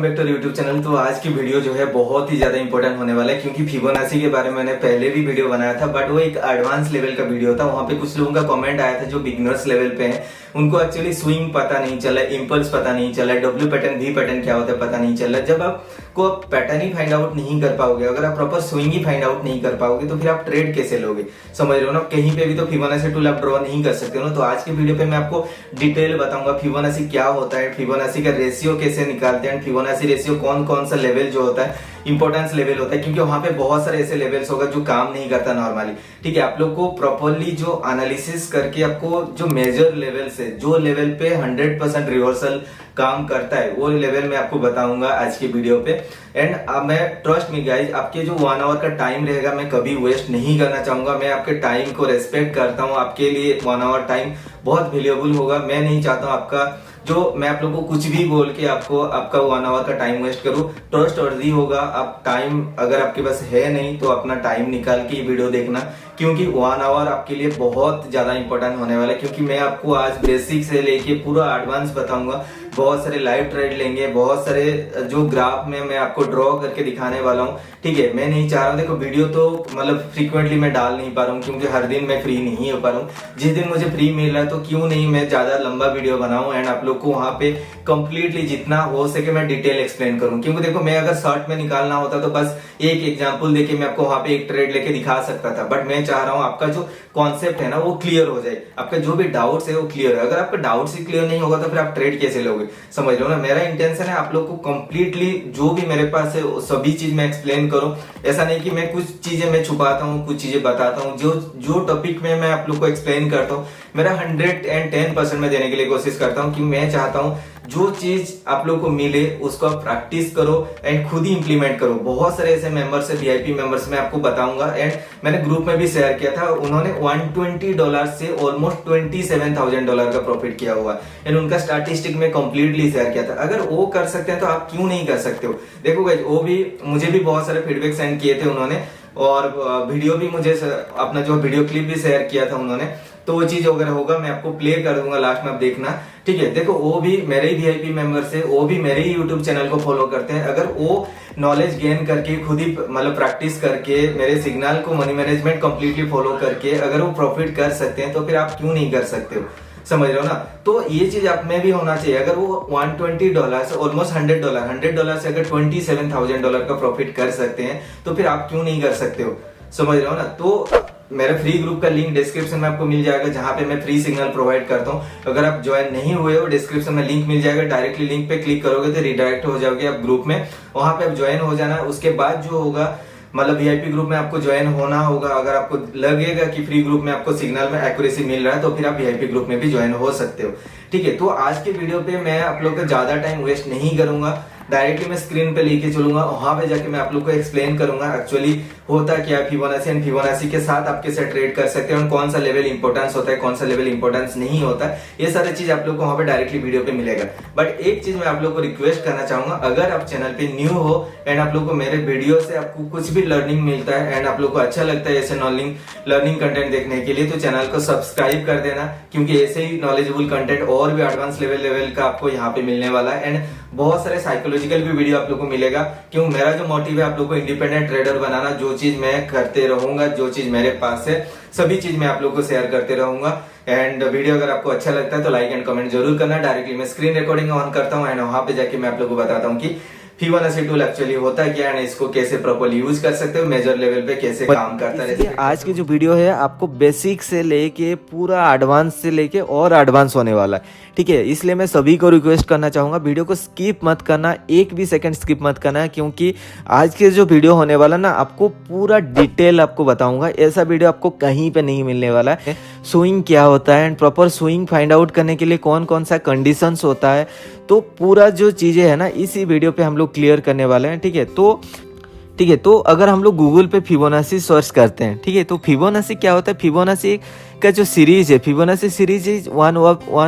Back to YouTube channel. तो आज की वीडियो जो है बहुत ही ज्यादा इंपॉर्टेंट होने वाला है, क्योंकि फिबोनाची के बारे में मैंने पहले भी वीडियो बनाया था, बट वो एक एडवांस लेवल का वीडियो था। वहां पे कुछ लोगों का कमेंट आया था जो बिगनर्स लेवल पे हैं, उनको एक्चुअली स्विंग पता नहीं चला, इंपल्स पता नहीं चला, डब्ल्यू पैटर्न वी पैटर्न क्या होता है पता नहीं चला। जब आपको पैटर्न ही फाइंड आउट नहीं कर पाओगे, अगर आप प्रॉपर स्विंग ही फाइंड आउट नहीं कर पाओगे, तो फिर आप ट्रेड कैसे लोगे? समझ रहे हो ना? कहीं पे भी तो फिबोनाची टूल आप ड्रॉ नहीं कर सकते हो ना। तो आज की वीडियो पे मैं आपको डिटेल बताऊंगा फिबोनाची क्या होता है, फिबोनाची का रेशियो कैसे निकालते हैं, फिबोनाची रेशियो कौन कौन सा लेवल जो होता है इंपॉर्टेंस लेवल होता है, क्योंकि वहां पे बहुत सारे ऐसे लेवल्स होगा जो काम नहीं करता नॉर्मली। ठीक है, आप लोग को प्रॉपरली जो एनालिसिस करके आपको जो मेजर लेवल से जो लेवल पे 100% रिवर्सल काम करता है वो लेवल मैं आपको बताऊंगा आज की वीडियो पे। एंड मैं ट्रस्ट मी गाइज, आपके जो 1 आवर का टाइम रहेगा मैं कभी वेस्ट नहीं करना चाहूंगा। मैं आपके टाइम को रेस्पेक्ट करता हूँ, आपके लिए 1 आवर टाइम बहुत वैल्यूएबल होगा। मैं नहीं चाहता हूँ आपका जो मैं आप लोगों को कुछ भी बोल के आपको आपका 1 आवर का टाइम वेस्ट करूं। ट्रस्ट वर्दी होगा। आप टाइम अगर आपके पास है नहीं तो अपना टाइम निकाल के वीडियो देखना, क्योंकि 1 आवर आपके लिए बहुत ज्यादा इंपॉर्टेंट होने वाला है। क्योंकि मैं आपको आज बेसिक से लेके पूरा एडवांस बताऊंगा, बहुत सारे लाइव ट्रेड लेंगे, बहुत सारे जो ग्राफ में मैं आपको ड्रॉ करके दिखाने वाला हूँ। ठीक है, मैं नहीं चाह रहा हूँ, देखो वीडियो तो मतलब फ्रीक्वेंटली मैं डाल नहीं पा रहा हूँ, क्योंकि हर दिन मैं फ्री नहीं हो पा रहा हूँ। जिस दिन मुझे फ्री मिल रहा है तो क्यों नहीं मैं ज्यादा लंबा वीडियो बनाऊं एंड आप लोग को वहां पे कंप्लीटली जितना हो सके मैं डिटेल एक्सप्लेन करूं। क्योंकि देखो, मैं अगर शॉर्ट में निकालना होता तो बस एक एग्जांपल देके मैं आपको वहां पे एक ट्रेड लेके दिखा सकता था, बट मैं चाह रहा हूं आपका जो कॉन्सेप्ट है ना वो क्लियर हो जाए, आपका जो भी डाउट्स है वो क्लियर है। अगर आपका डाउट्स ही क्लियर नहीं होगा तो फिर आप ट्रेड कैसे लोगे? समझ लो ना, मेरा इंटेंशन है आप लोग को कंप्लीटली जो भी मेरे पास है सभी चीज मैं एक्सप्लेन करूं। ऐसा नहीं कि मैं कुछ चीजें मैं छुपाता हूँ, कुछ चीजें बताता हूँ। जो टॉपिक में मैं आप लोग को एक्सप्लेन करता हूँ मेरा 110% में देने के लिए कोशिश करता हूँ, कि मैं चाहता हूँ जो चीज आप लोग को मिले उसको आप प्रैक्टिस करो एंड खुद ही इंप्लीमेंट करो। बहुत सारे ऐसे मेंबर्स है, वीआईपी मेंबर्स में आपको बताऊंगा, एंड मैंने ग्रुप में भी शेयर किया था। उन्होंने $120 से ऑलमोस्ट $27,000 का प्रॉफिट किया हुआ, एंड उनका स्टैटिस्टिक में कंप्लीटली शेयर किया था। अगर वो कर सकते हैं तो आप क्यों नहीं कर सकते हो? देखो गाइस, वो भी मुझे भी बहुत सारे फीडबैक सेंड किए थे उन्होंने, और वीडियो भी मुझे अपना जो वीडियो क्लिप भी शेयर किया था उन्होंने। तो वो चीज अगर होगा मैं आपको प्ले कर दूंगा लास्ट में, आप देखना। ठीक है, देखो वो भी मेरे ही वीआईपी मेंबर्स है, वो भी मेरे ही यूट्यूब चैनल को फॉलो करते हैं। अगर वो नॉलेज गेन करके खुद ही मतलब प्रैक्टिस करके मेरे सिग्नल को मनी मैनेजमेंट कंप्लीटली फॉलो करके अगर वो प्रॉफिट कर सकते हैं तो फिर आप क्यों नहीं कर सकते हो? समझ रहे हो ना? तो ये चीज आप में भी होना चाहिए। अगर वो $120 से ऑलमोस्ट $100 से अगर $27,000 का प्रॉफिट कर सकते हैं तो फिर आप क्यों नहीं कर सकते हो? समझ रहे हो ना? तो मेरे फ्री ग्रुप का लिंक डिस्क्रिप्शन में आपको मिल जाएगा, जहां पे मैं फ्री सिग्नल प्रोवाइड करता हूं। अगर आप ज्वाइन नहीं हुए हो, डिस्क्रिप्शन में लिंक मिल जाएगा, डायरेक्टली लिंक पे क्लिक करोगे तो रिडायरेक्ट हो जाओगे आप ग्रुप में। वहां पे आप ज्वाइन हो जाना। उसके बाद जो होगा मतलब वीआईपी ग्रुप में आपको ज्वाइन होना होगा। अगर आपको लगेगा कि फ्री ग्रुप में आपको सिग्नल में एक्यूरेसी मिल रहा है तो फिर आप वीआईपी ग्रुप में भी ज्वाइन हो सकते हो। ठीक है, तो आज के वीडियो पे मैं आप लोग का ज्यादा टाइम वेस्ट नहीं करूंगा, डायरेक्टली मैं स्क्रीन पे लेके चलूंगा। वहां पे जाके मैं आप लोग को एक्सप्लेन करूंगा एक्चुअली होता क्या है फिबोनाची, एंड फिबोनाची के साथ आप कैसे ट्रेड कर सकते हैं, और कौन सा लेवल इंपॉर्टेंस होता है, कौन सा लेवल इंपॉर्टेंस नहीं होता है। ये सारी चीज आप लोग को वहां पे डायरेक्टली वीडियो पे मिलेगा। बट एक चीज मैं आप लोग को रिक्वेस्ट करना चाहूंगा, अगर आप चैनल पे न्यू हो एंड आप लोग को मेरे वीडियो से आपको कुछ भी लर्निंग मिलता है एंड आप लोग को अच्छा लगता है ऐसे लर्निंग कंटेंट देखने के लिए, तो चैनल को सब्सक्राइब कर देना, क्योंकि ऐसे ही नॉलेजेबल कंटेंट और भी एडवांस लेवल का आपको यहाँ पे मिलने वाला है। एंड बहुत सारे साइकोलॉजिकल भी वीडियो आप लोग को मिलेगा, क्यों मेरा जो मोटिव है आप लोग को इंडिपेंडेंट ट्रेडर बनाना। जो चीज मैं करते रहूंगा, जो चीज मेरे पास है, सभी चीज मैं आप लोग को शेयर करते रहूंगा। एंड वीडियो अगर आपको अच्छा लगता है तो लाइक एंड कमेंट जरूर करना। डायरेक्टली मैं स्क्रीन रिकॉर्डिंग ऑन करता हूँ एंड वहां पे जाके मैं आप लोग को बताता हूँ कि फिबोनाची टूल एक्चुअली होता क्या है, इसको कैसे प्रॉपर्ली यूज कर सकते हो, मेजर लेवल पे कैसे काम करता है। आज की जो वीडियो है आपको बेसिक से लेके पूरा एडवांस से लेके और एडवांस होने वाला है। ठीक है, इसलिए मैं सभी को रिक्वेस्ट करना चाहूंगा वीडियो को स्किप मत करना, एक भी सेकंड स्किप मत करना, क्योंकि आज के जो वीडियो होने वाला ना आपको पूरा डिटेल आपको बताऊंगा। ऐसा वीडियो आपको कहीं पे नहीं मिलने वाला है। स्विंग क्या होता है and proper swing find out करने के लिए कौन कौन सा कंडीशंस होता है, तो पूरा जो चीजें है ना इसी वीडियो पे हम लोग क्लियर करने वाले हैं। ठीक है, तो अगर हम लोग गूगल पे फिबोनाची सर्च करते हैं, ठीक है, तो फिबोनाची क्या होता है? फिबोनाची का जो सीरीज है, Fibonacci series is one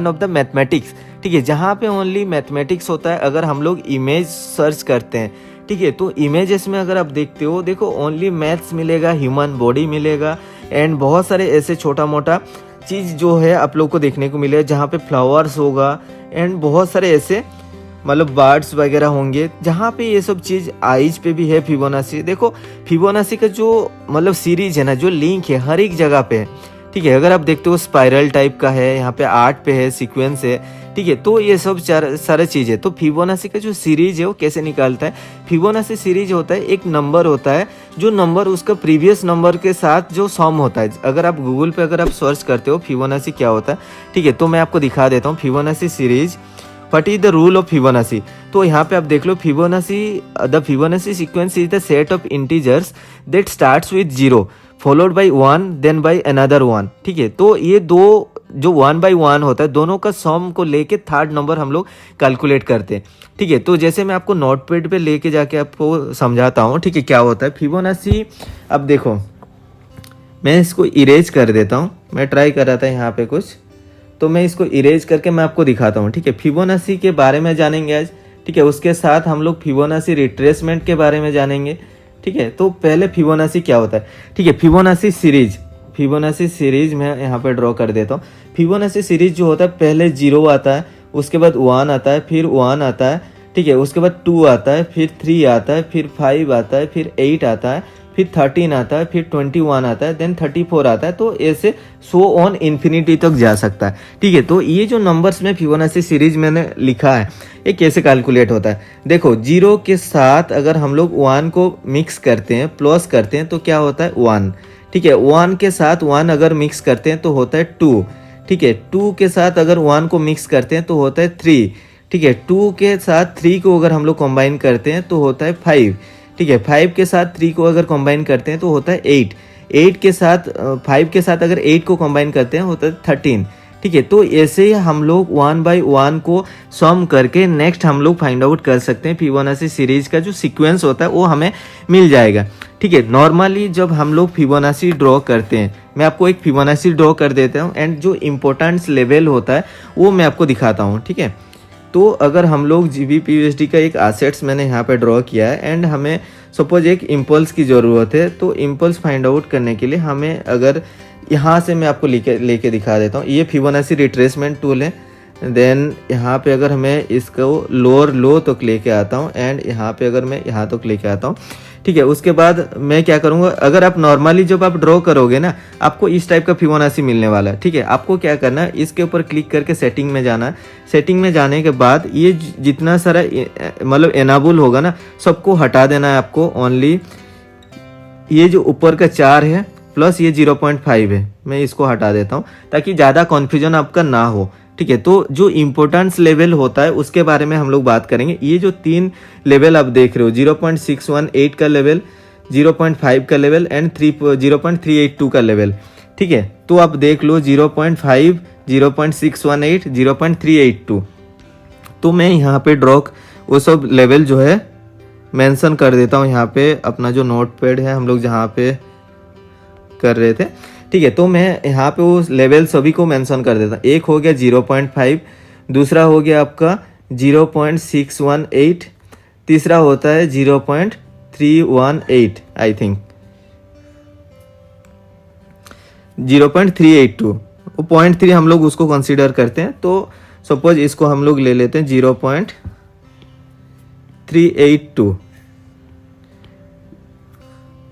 of the mathematics. ठीक है, जहाँ पे ओनली मैथमेटिक्स होता है। अगर हम लोग इमेज सर्च करते हैं, ठीक है, तो इमेजेस में अगर आप देखते हो, देखो ओनली मैथ्स मिलेगा, ह्यूमन बॉडी मिलेगा, एंड बहुत सारे ऐसे छोटा मोटा चीज जो है आप लोग को देखने को मिलेगा, जहाँ पे फ्लावर्स होगा एंड बहुत सारे ऐसे मतलब बर्ड्स वगैरह होंगे जहाँ पे ये सब चीज़ आइज पे भी है फिबोनाची। देखो फिबोनाची का जो मतलब सीरीज है ना, जो लिंक है हर एक जगह पे है, ठीक है। अगर आप देखते हो स्पाइरल टाइप का है, यहाँ पे 8 पे है, सीक्वेंस है, ठीक है। तो ये सब सारा चीज़ है। तो फिबोनाची का जो सीरीज है वो कैसे निकालता है? फिबोनाची सीरीज होता है, एक नंबर होता है, जो नंबर उसका प्रीवियस नंबर के साथ जो सम होता है। अगर आप गूगल पे अगर आप सर्च करते हो फिबोनाची क्या होता है, ठीक है, तो मैं आपको दिखा देता हूँ Fibonacci series. What is the rule of Fibonacci? तो यहाँ पे आप देख लो, the Fibonacci sequence is the set of integers that starts with 0 followed by 1 then by another 1, ठीक है। तो ये दो जो 1 बाई 1 होता है, दोनों का सम को लेके थर्ड नंबर हम लोग कैलकुलेट करते हैं, ठीक है। तो जैसे मैं आपको नोटपैड पे लेके जाके आपको समझाता हूँ, ठीक है, क्या होता है फिबोनाची। अब देखो मैं इसको इरेज कर देता हूँ, मैं ट्राई कर रहा था यहाँ पे कुछ, तो मैं इसको इरेज करके मैं आपको दिखाता हूँ, ठीक है। फिबोनाची के बारे में जानेंगे आज, ठीक है। उसके साथ हम लोग फिबोनाची रिट्रेसमेंट के बारे में जानेंगे, ठीक है। तो पहले फिबोनाची क्या होता है, ठीक है। फिबोनाची सीरीज मैं यहाँ पे ड्रॉ कर देता हूँ। फिबोनाची सीरीज जो होता है, पहले 0 आता है, उसके बाद 1 आता है, फिर 1 आता है, ठीक है। उसके बाद 2 आता है, फिर 3 आता है, फिर 5 आता है, फिर 8 आता है, फिर 13 आता है, फिर 21 आता है, देन 34 आता है। तो ऐसे सो ऑन इन्फिनिटी तक जा सकता है, ठीक है। तो ये जो नंबर्स में फिबोनाची सीरीज मैंने लिखा है, ये कैसे कैलकुलेट होता है? देखो 0 के साथ अगर हम लोग 1 को मिक्स करते हैं, प्लस करते हैं, तो क्या होता है 1, ठीक है। 1 के साथ 1 अगर मिक्स करते हैं तो होता है 2, ठीक है। 2 के साथ अगर 1 को मिक्स करते हैं तो होता है 3, ठीक है। 2 के साथ 3 को अगर हम लोग कंबाइन करते हैं तो होता है 5, ठीक है। 5 के साथ 3 को अगर कंबाइन करते हैं तो होता है 8, 8 के साथ 5 के साथ अगर 8 को कंबाइन करते हैं होता है 13, ठीक है। तो ऐसे ही हम लोग 1 बाई 1 को सम करके नेक्स्ट हम लोग फाइंड आउट कर सकते हैं। फिबोनाची सीरीज का जो सीक्वेंस होता है वो हमें मिल जाएगा, ठीक है। नॉर्मली जब हम लोग फिबोनाची ड्रॉ करते हैं, मैं आपको एक फिबोनाची ड्रॉ कर देता हूँ एंड जो इम्पोर्टेंस लेवल होता है वो मैं आपको दिखाता हूँ, ठीक है। तो अगर हम लोग GBP/USD का एक एसेट्स मैंने यहाँ पे ड्रॉ किया है एंड हमें सपोज एक इम्पल्स की ज़रूरत है, तो इम्पल्स फाइंड आउट करने के लिए हमें अगर यहाँ से मैं आपको लेके दिखा देता हूँ, ये फिबोनाची रिट्रेसमेंट टूल है। देन यहाँ पे अगर हमें इसको लोअर लो तक लेके आता हूँ एंड यहाँ पे अगर मैं यहाँ तक लेके आता हूँ, ठीक है। उसके बाद मैं क्या करूँगा, अगर आप नॉर्मली जब आप ड्रॉ करोगे ना, आपको इस टाइप का फिबोनाची मिलने वाला है, ठीक है। आपको क्या करना है, इसके ऊपर क्लिक करके सेटिंग में जाना है। सेटिंग में जाने के बाद ये जितना सारा मतलब एनाबल होगा ना, सबको हटा देना है आपको। ओनली ये जो ऊपर का 4 है प्लस ये 0.5 है, मैं इसको हटा देता हूँ ताकि ज़्यादा कन्फ्यूजन आपका ना हो, ठीक है। तो जो इम्पोर्टेंस लेवल होता है उसके बारे में हम लोग बात करेंगे। ये जो 3 लेवल आप देख रहे हो, 0.618 का लेवल, 0.5 का लेवल एंड 0.382 का लेवल, ठीक है। तो आप देख लो 0.5, 0.618, 0.382। तो मैं यहाँ पे ड्रॉ वो सब लेवल जो है मेंशन कर देता हूँ। यहाँ पे अपना जो नोट पैड है हम लोग जहाँ पे कर रहे थे, ठीक है। तो मैं यहाँ पे वो लेवल सभी को मेंशन कर देता हूँ। एक हो गया 0.5, दूसरा हो गया आपका 0.618, तीसरा होता है 0.318, आई थिंक 0.382, वो 0.3 हम लोग उसको कंसीडर करते हैं। तो सपोज इसको हम लोग ले लेते हैं 0.382,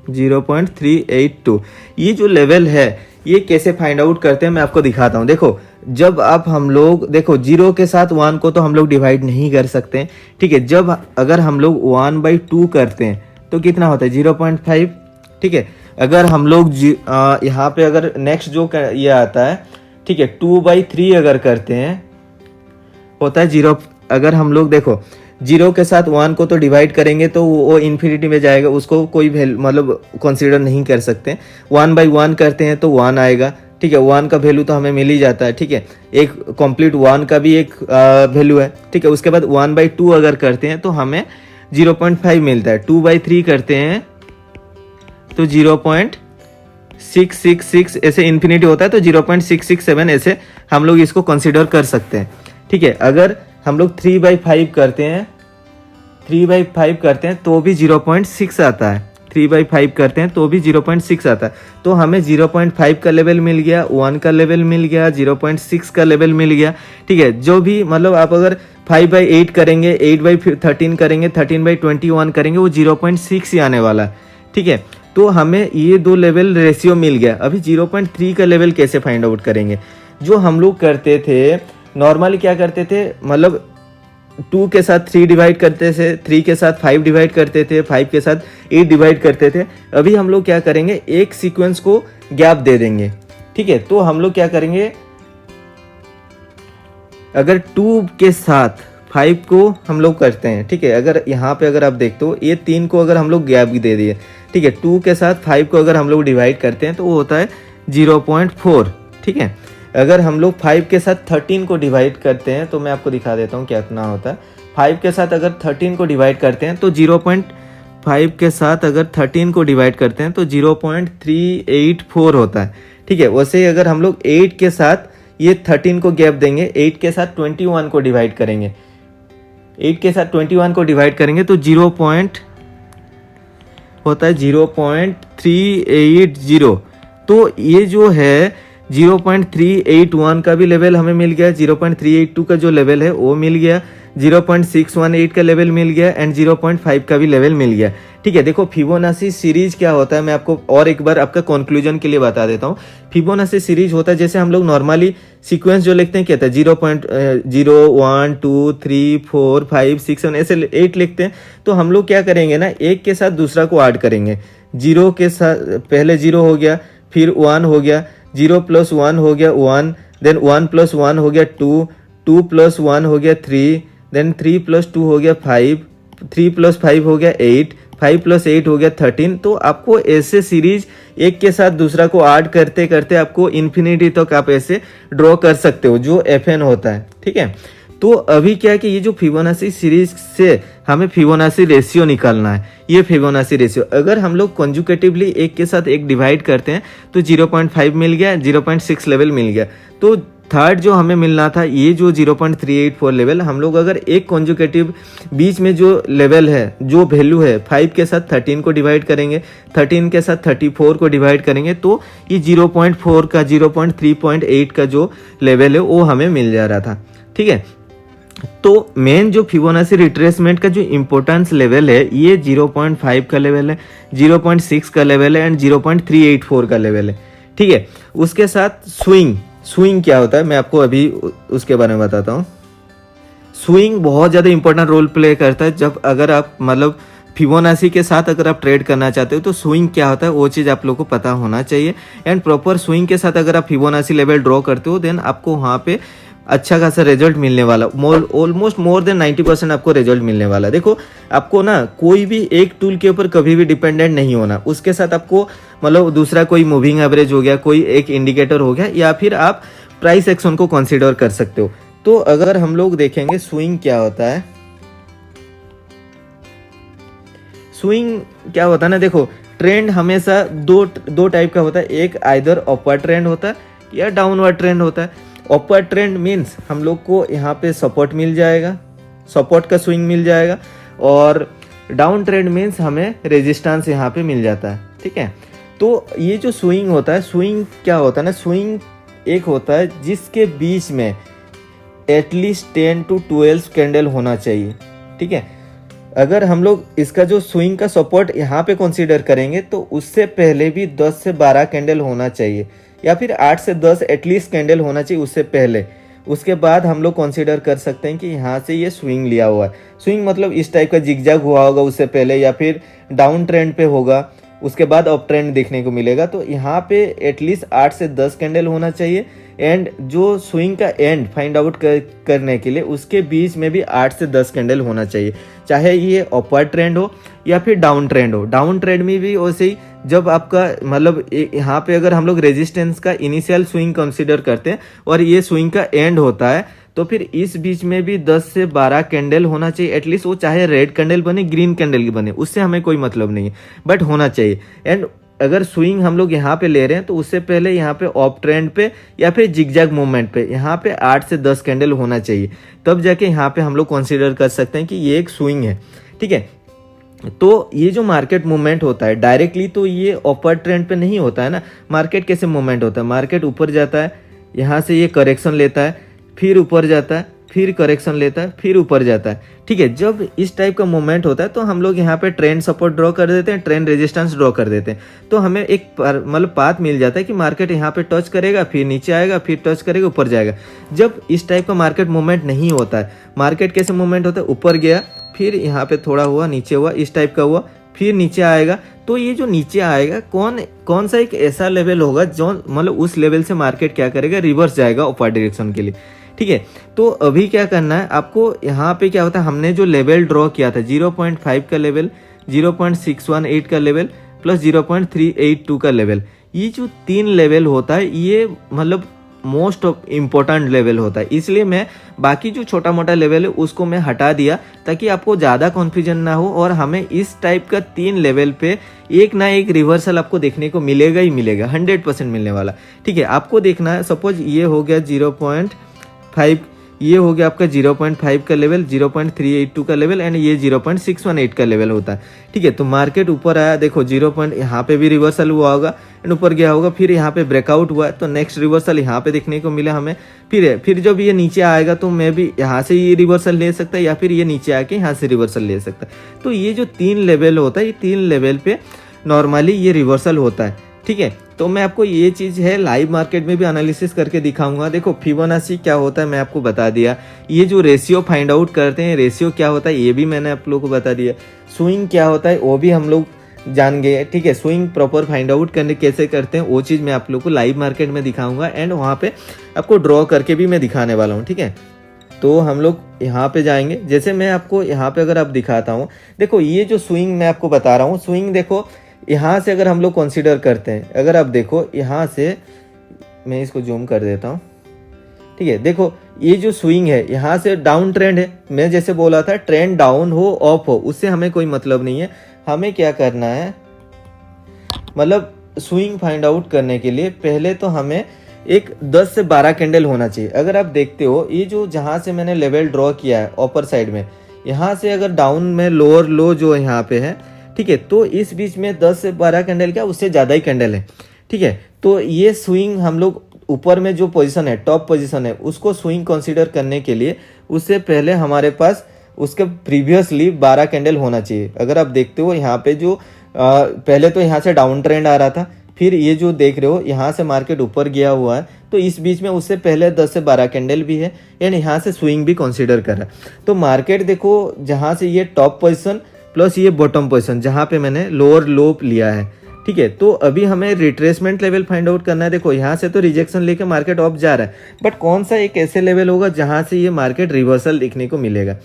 0.382। ये जो लेवल है ये कैसे फाइंड आउट करते हैं मैं आपको दिखाता हूँ। देखो जब आप हम लोग देखो 0 के साथ 1 को तो हम लोग डिवाइड नहीं कर सकते, ठीक है। जब अगर हम लोग 1/2 करते हैं तो कितना होता है 0.5, ठीक है। अगर हम लोग यहाँ पे अगर नेक्स्ट जो ये आता है, ठीक है, 2/3 अगर करते हैं होता है 0। अगर हम लोग देखो 0 के साथ 1 को तो डिवाइड करेंगे तो वो इन्फिनिटी में जाएगा, उसको कोई मतलब कंसीडर नहीं कर सकते। 1/1 करते हैं तो 1 आएगा, ठीक है। 1 का वैल्यू तो हमें मिल ही जाता है, ठीक है। एक कंप्लीट 1 का भी एक वैल्यू है, ठीक है। उसके बाद 1/2 अगर करते हैं तो हमें 0.5 मिलता है। 2/3 करते हैं तो 0.666 ऐसे इन्फिनिटी होता है, तो 0.667 ऐसे हम लोग इसको कंसीडर कर सकते हैं, ठीक है। अगर हम लोग 3/5 करते हैं, 3/5 करते हैं तो भी 0.6 आता है। 3/5 करते हैं तो भी 0.6 आता है। तो हमें 0.5 का लेवल मिल गया, 1 का लेवल मिल गया, 0.6 का लेवल मिल गया, ठीक है। जो भी मतलब आप अगर 5/8 करेंगे, 8/13 करेंगे, 13/21 करेंगे, वो 0.6 ही आने वाला है। ठीक है, तो हमें ये दो लेवल रेशियो मिल गया। अभी 0.3 का लेवल कैसे फाइंड आउट करेंगे? जो हम लोग करते थे नॉर्मली, क्या करते थे, मतलब 2 के साथ 3 डिवाइड करते थे, 3 के साथ 5 डिवाइड करते थे, 5 के साथ 8 डिवाइड करते थे। अभी हम लोग क्या करेंगे, एक सीक्वेंस को गैप दे देंगे। ठीक है, तो हम लोग क्या करेंगे, अगर 2 के साथ 5 को हम लोग करते हैं, ठीक है, अगर यहाँ पे अगर आप देखते हो ये 3 को अगर हम लोग गैप दे दिए, ठीक है, 2 के साथ 5 को अगर हम लोग डिवाइड करते हैं तो वो होता है 0.4। ठीक है, अगर हम लोग 5 के साथ 13 को डिवाइड करते हैं तो मैं आपको दिखा देता हूँ कितना होता है। 5 के साथ अगर 13 को डिवाइड करते हैं तो 0.5 के साथ अगर 13 को डिवाइड करते हैं तो 0.384 होता है। ठीक है, वैसे ही अगर हम लोग 8 के साथ ये 13 को गैप देंगे, 8 के साथ 21 को डिवाइड करेंगे, 8 के साथ 21 को डिवाइड करेंगे तो 0.380। तो ये जो है 0.381 का भी लेवल हमें मिल गया, 0.382 का जो लेवल है वो मिल गया, 0.618 का लेवल मिल गया एंड 0.5 का भी लेवल मिल गया। ठीक है, देखो फिबोनाची सीरीज क्या होता है मैं आपको और एक बार आपका कंक्लूजन के लिए बता देता हूँ। फिबोनाची सीरीज होता है, जैसे हम लोग नॉर्मली सीक्वेंस जो लिखते हैं क्या होता है, 0.0 1 2 3 4 5 6 7 ऐसे 8 लिखते हैं। तो हम लोग क्या करेंगे ना, एक के साथ दूसरा को ऐड करेंगे। 0 के साथ पहले 0 हो गया, फिर 1 हो गया, 0 + 1 हो गया 1, देन 1 + 1 हो गया 2, 2 + 1 हो गया 3, देन 3 + 2 हो गया 5, 3 + 5 हो गया 8, 5 + 8 हो गया 13। तो आपको ऐसे सीरीज एक के साथ दूसरा को ऐड करते करते आपको इन्फिनिटी तक आप ऐसे ड्रॉ कर सकते हो, जो FN होता है। ठीक है, तो अभी क्या है कि ये जो फिबोनाची सीरीज से हमें फिबोनाची रेशियो निकालना है। ये फिबोनाची रेशियो अगर हम लोग कंजुकेटिवली एक के साथ एक डिवाइड करते हैं तो 0.5 मिल गया, 0.6 लेवल मिल गया। तो थर्ड जो हमें मिलना था ये जो 0.384 लेवल, हम लोग अगर एक कंजुकेटिव बीच में जो लेवल है, जो वैल्यू है, 5 के साथ 13 को डिवाइड करेंगे, 13 के साथ 34 को डिवाइड करेंगे तो ये 0.4 का 0.3.8 का जो लेवल है वो हमें मिल जा रहा था। ठीक है, तो मेन जो फिबोनाची रिट्रेसमेंट का जो इम्पोर्टेंस लेवल है ये 0.5 का लेवल है, 0.6 का लेवल है एंड 0.384 का लेवल है। ठीक है, उसके साथ स्विंग क्या होता है मैं आपको अभी उसके बारे में बताता हूँ। स्विंग बहुत ज़्यादा इंपॉर्टेंट रोल प्ले करता है। जब अगर आप मतलब फिबोनाची के साथ अगर आप ट्रेड करना चाहते हो तो स्विंग क्या होता है वो चीज़ आप लोगों को पता होना चाहिए। एंड प्रॉपर स्विंग के साथ अगर आप फिबोनाची लेवल ड्रॉ करते हो देन आपको वहाँ पे अच्छा खासा रिजल्ट मिलने वाला, ऑलमोस्ट मोर देन 90% आपको रिजल्ट मिलने वाला। देखो आपको ना कोई भी एक टूल के ऊपर कभी भी डिपेंडेंट नहीं होना, उसके साथ आपको मतलब दूसरा कोई मूविंग एवरेज हो गया, कोई एक इंडिकेटर हो गया, या फिर आप प्राइस एक्शन को कंसीडर कर सकते हो। तो अगर हम लोग देखेंगे स्विंग क्या होता है, स्विंग क्या होता है ना, देखो ट्रेंड हमेशा दो टाइप का होता है, एक आइदर अपवर्ड ट्रेंड होता है या डाउनवर्ड ट्रेंड होता है। अपवर्ड ट्रेंड मीन्स हम लोग को यहाँ पे सपोर्ट मिल जाएगा, सपोर्ट का स्विंग मिल जाएगा, और डाउन ट्रेंड मीन्स हमें रेजिस्टेंस यहाँ पे मिल जाता है। ठीक है, तो ये जो स्विंग होता है, स्विंग क्या होता है ना, स्विंग एक होता है जिसके बीच में एटलीस्ट 10 to 12 कैंडल होना चाहिए। ठीक है, अगर हम लोग इसका जो स्विंग का सपोर्ट यहाँ पे कंसीडर करेंगे तो उससे पहले भी 10 से 12 कैंडल होना चाहिए, या फिर 8 से 10 एटलीस्ट कैंडल होना चाहिए उससे पहले। उसके बाद हम लोग कंसीडर कर सकते हैं कि यहाँ से ये स्विंग लिया हुआ है। स्विंग मतलब इस टाइप का जिगजैग हुआ होगा उससे पहले, या फिर डाउन ट्रेंड पे होगा, उसके बाद अप ट्रेंड देखने को मिलेगा। तो यहाँ पे एटलीस्ट 8 से 10 कैंडल होना चाहिए। एंड जो स्विंग का एंड फाइंड आउट करने के लिए उसके बीच में भी 8 से 10 कैंडल होना चाहिए, चाहे ये अपवर्ड ट्रेंड हो या फिर डाउन ट्रेंड हो। डाउन ट्रेंड में भी वैसे ही जब आपका मतलब यहाँ पे अगर हम लोग रेजिस्टेंस का इनिशियल स्विंग कंसीडर करते हैं और ये स्विंग का एंड होता है तो फिर इस बीच में भी 10 से 12 कैंडल होना चाहिए एटलीस्ट। वो चाहे रेड कैंडल बने, ग्रीन कैंडल बने, उससे हमें कोई मतलब नहीं है, बट होना चाहिए। एंड अगर स्विंग हम लोग यहाँ पे ले रहे हैं तो उससे पहले यहाँ पे ऑफ ट्रेंड पे या फिर जिगजैग मूवमेंट पे यहाँ पे 8 से 10 कैंडल होना चाहिए, तब जाके यहाँ पे हम लोग कंसीडर कर सकते हैं कि ये एक स्विंग है। ठीक है, तो ये जो मार्केट मूवमेंट होता है डायरेक्टली तो ये अपवर्ड ट्रेंड पे नहीं होता है ना। मार्केट कैसे मूवमेंट होता है, मार्केट ऊपर जाता है, यहाँ से ये करेक्शन लेता है, फिर ऊपर जाता है, फिर करेक्शन लेता है, फिर ऊपर जाता है। ठीक है, जब इस टाइप का मूवमेंट होता है तो हम लोग यहाँ पे ट्रेंड सपोर्ट ड्रॉ कर देते हैं, ट्रेंड रेजिस्टेंस ड्रॉ कर देते हैं। तो हमें एक मतलब पाथ मिल जाता है कि मार्केट यहाँ पे टच करेगा, फिर नीचे आएगा, फिर टच करेगा, ऊपर जाएगा। जब इस टाइप का मार्केट मूवमेंट नहीं होता है, मार्केट कैसे मूवमेंट होता है, ऊपर गया, फिर यहाँ पे थोड़ा हुआ, नीचे हुआ, इस टाइप का हुआ, फिर नीचे आएगा। तो ये जो नीचे आएगा कौन सा एक ऐसा लेवल होगा जो मतलब उस लेवल से मार्केट क्या करेगा, रिवर्स जाएगा ऊपर डायरेक्शन के लिए। ठीक है, तो अभी क्या करना है आपको, यहाँ पे क्या होता है, हमने जो लेवल ड्रॉ किया था 0.5 का लेवल, 0.618 का लेवल प्लस 0.382 का लेवल, ये जो 3 लेवल होता है ये मतलब मोस्ट इम्पोर्टेंट लेवल होता है। इसलिए मैं बाकी जो छोटा मोटा लेवल है उसको मैं हटा दिया ताकि आपको ज़्यादा कन्फ्यूजन ना हो, और हमें इस टाइप का 3 लेवल पे एक ना एक रिवर्सल आपको देखने को मिलेगा ही मिलेगा, 100% मिलने वाला। ठीक है, आपको देखना है, सपोज ये हो गया 0.5, ये हो गया आपका 0.5 का लेवल, 0.382 का लेवल एंड ये 0.618 का लेवल होता है। ठीक है, तो मार्केट ऊपर आया, देखो 0. यहाँ पे भी रिवर्सल हुआ होगा एंड ऊपर गया होगा, फिर यहाँ पे ब्रेकआउट हुआ है तो नेक्स्ट रिवर्सल यहाँ पे देखने को मिला हमें। फिर जब ये नीचे आएगा तो मैं भी यहाँ से ये रिवर्सल ले सकता है या फिर ये नीचे आके यहाँ से रिवर्सल ले सकता है। तो ये जो 3 लेवल होता है, ये 3 लेवल पे नॉर्मली ये रिवर्सल होता है। ठीक है, तो मैं आपको ये चीज़ है लाइव मार्केट में भी एनालिसिस करके दिखाऊंगा। देखो फिबोनाची क्या होता है मैं आपको बता दिया, ये जो रेशियो फाइंड आउट करते हैं, रेशियो क्या होता है ये भी मैंने आप लोगों को बता दिया, स्विंग क्या होता है वो भी हम लोग जान गए। ठीक है, स्विंग प्रॉपर फाइंड आउट करने कैसे करते हैं वो चीज़ मैं आप लोग को लाइव मार्केट में दिखाऊंगा एंड वहाँ पे आपको ड्रॉ करके भी मैं दिखाने वाला हूँ। ठीक है, तो हम लोग यहाँ पे जाएंगे, जैसे मैं आपको यहाँ पे अगर आप दिखाता हूँ, देखो ये जो स्विंग मैं आपको बता रहा हूँ, स्विंग देखो यहाँ से अगर हम लोग कंसीडर करते हैं, अगर आप देखो यहाँ से, मैं इसको जूम कर देता हूँ। ठीक है, देखो ये जो स्विंग है यहाँ से डाउन ट्रेंड है, मैं जैसे बोला था ट्रेंड डाउन हो अप हो उससे हमें कोई मतलब नहीं है। हमें क्या करना है, मतलब स्विंग फाइंड आउट करने के लिए पहले तो हमें एक 10 से 12 कैंडल होना चाहिए। अगर आप देखते हो ये जो जहाँ से मैंने लेवल ड्रॉ किया है अपर साइड में, यहाँ से अगर डाउन में लोअर लो जो यहाँ पे है, ठीक है, तो इस बीच में 10 से 12 कैंडल क्या उससे ज़्यादा ही कैंडल है। ठीक है, तो ये स्विंग हम लोग ऊपर में जो पोजीशन है, टॉप पोजीशन है, उसको स्विंग कंसीडर करने के लिए उससे पहले हमारे पास उसके प्रीवियसली 12 कैंडल होना चाहिए। अगर आप देखते हो यहाँ पे जो पहले तो यहाँ से डाउन ट्रेंड आ रहा था, फिर ये जो देख रहे हो यहाँ से मार्केट ऊपर गया हुआ है, तो इस बीच में उससे पहले 10 से 12 कैंडल भी है यानी यहाँ से स्विंग भी कंसीडर कर रहा है। तो मार्केट देखो जहाँ से ये टॉप पोजीशन प्लस ये बॉटम पोजीशन जहाँ पे मैंने लोअर लो लिया है। ठीक है, तो अभी हमें रिट्रेसमेंट लेवल फाइंड आउट करना है। देखो यहाँ से तो रिजेक्शन लेके मार्केट अप जा रहा है, बट कौन सा एक ऐसे लेवल होगा जहाँ से ये मार्केट रिवर्सल देखने को मिलेगा।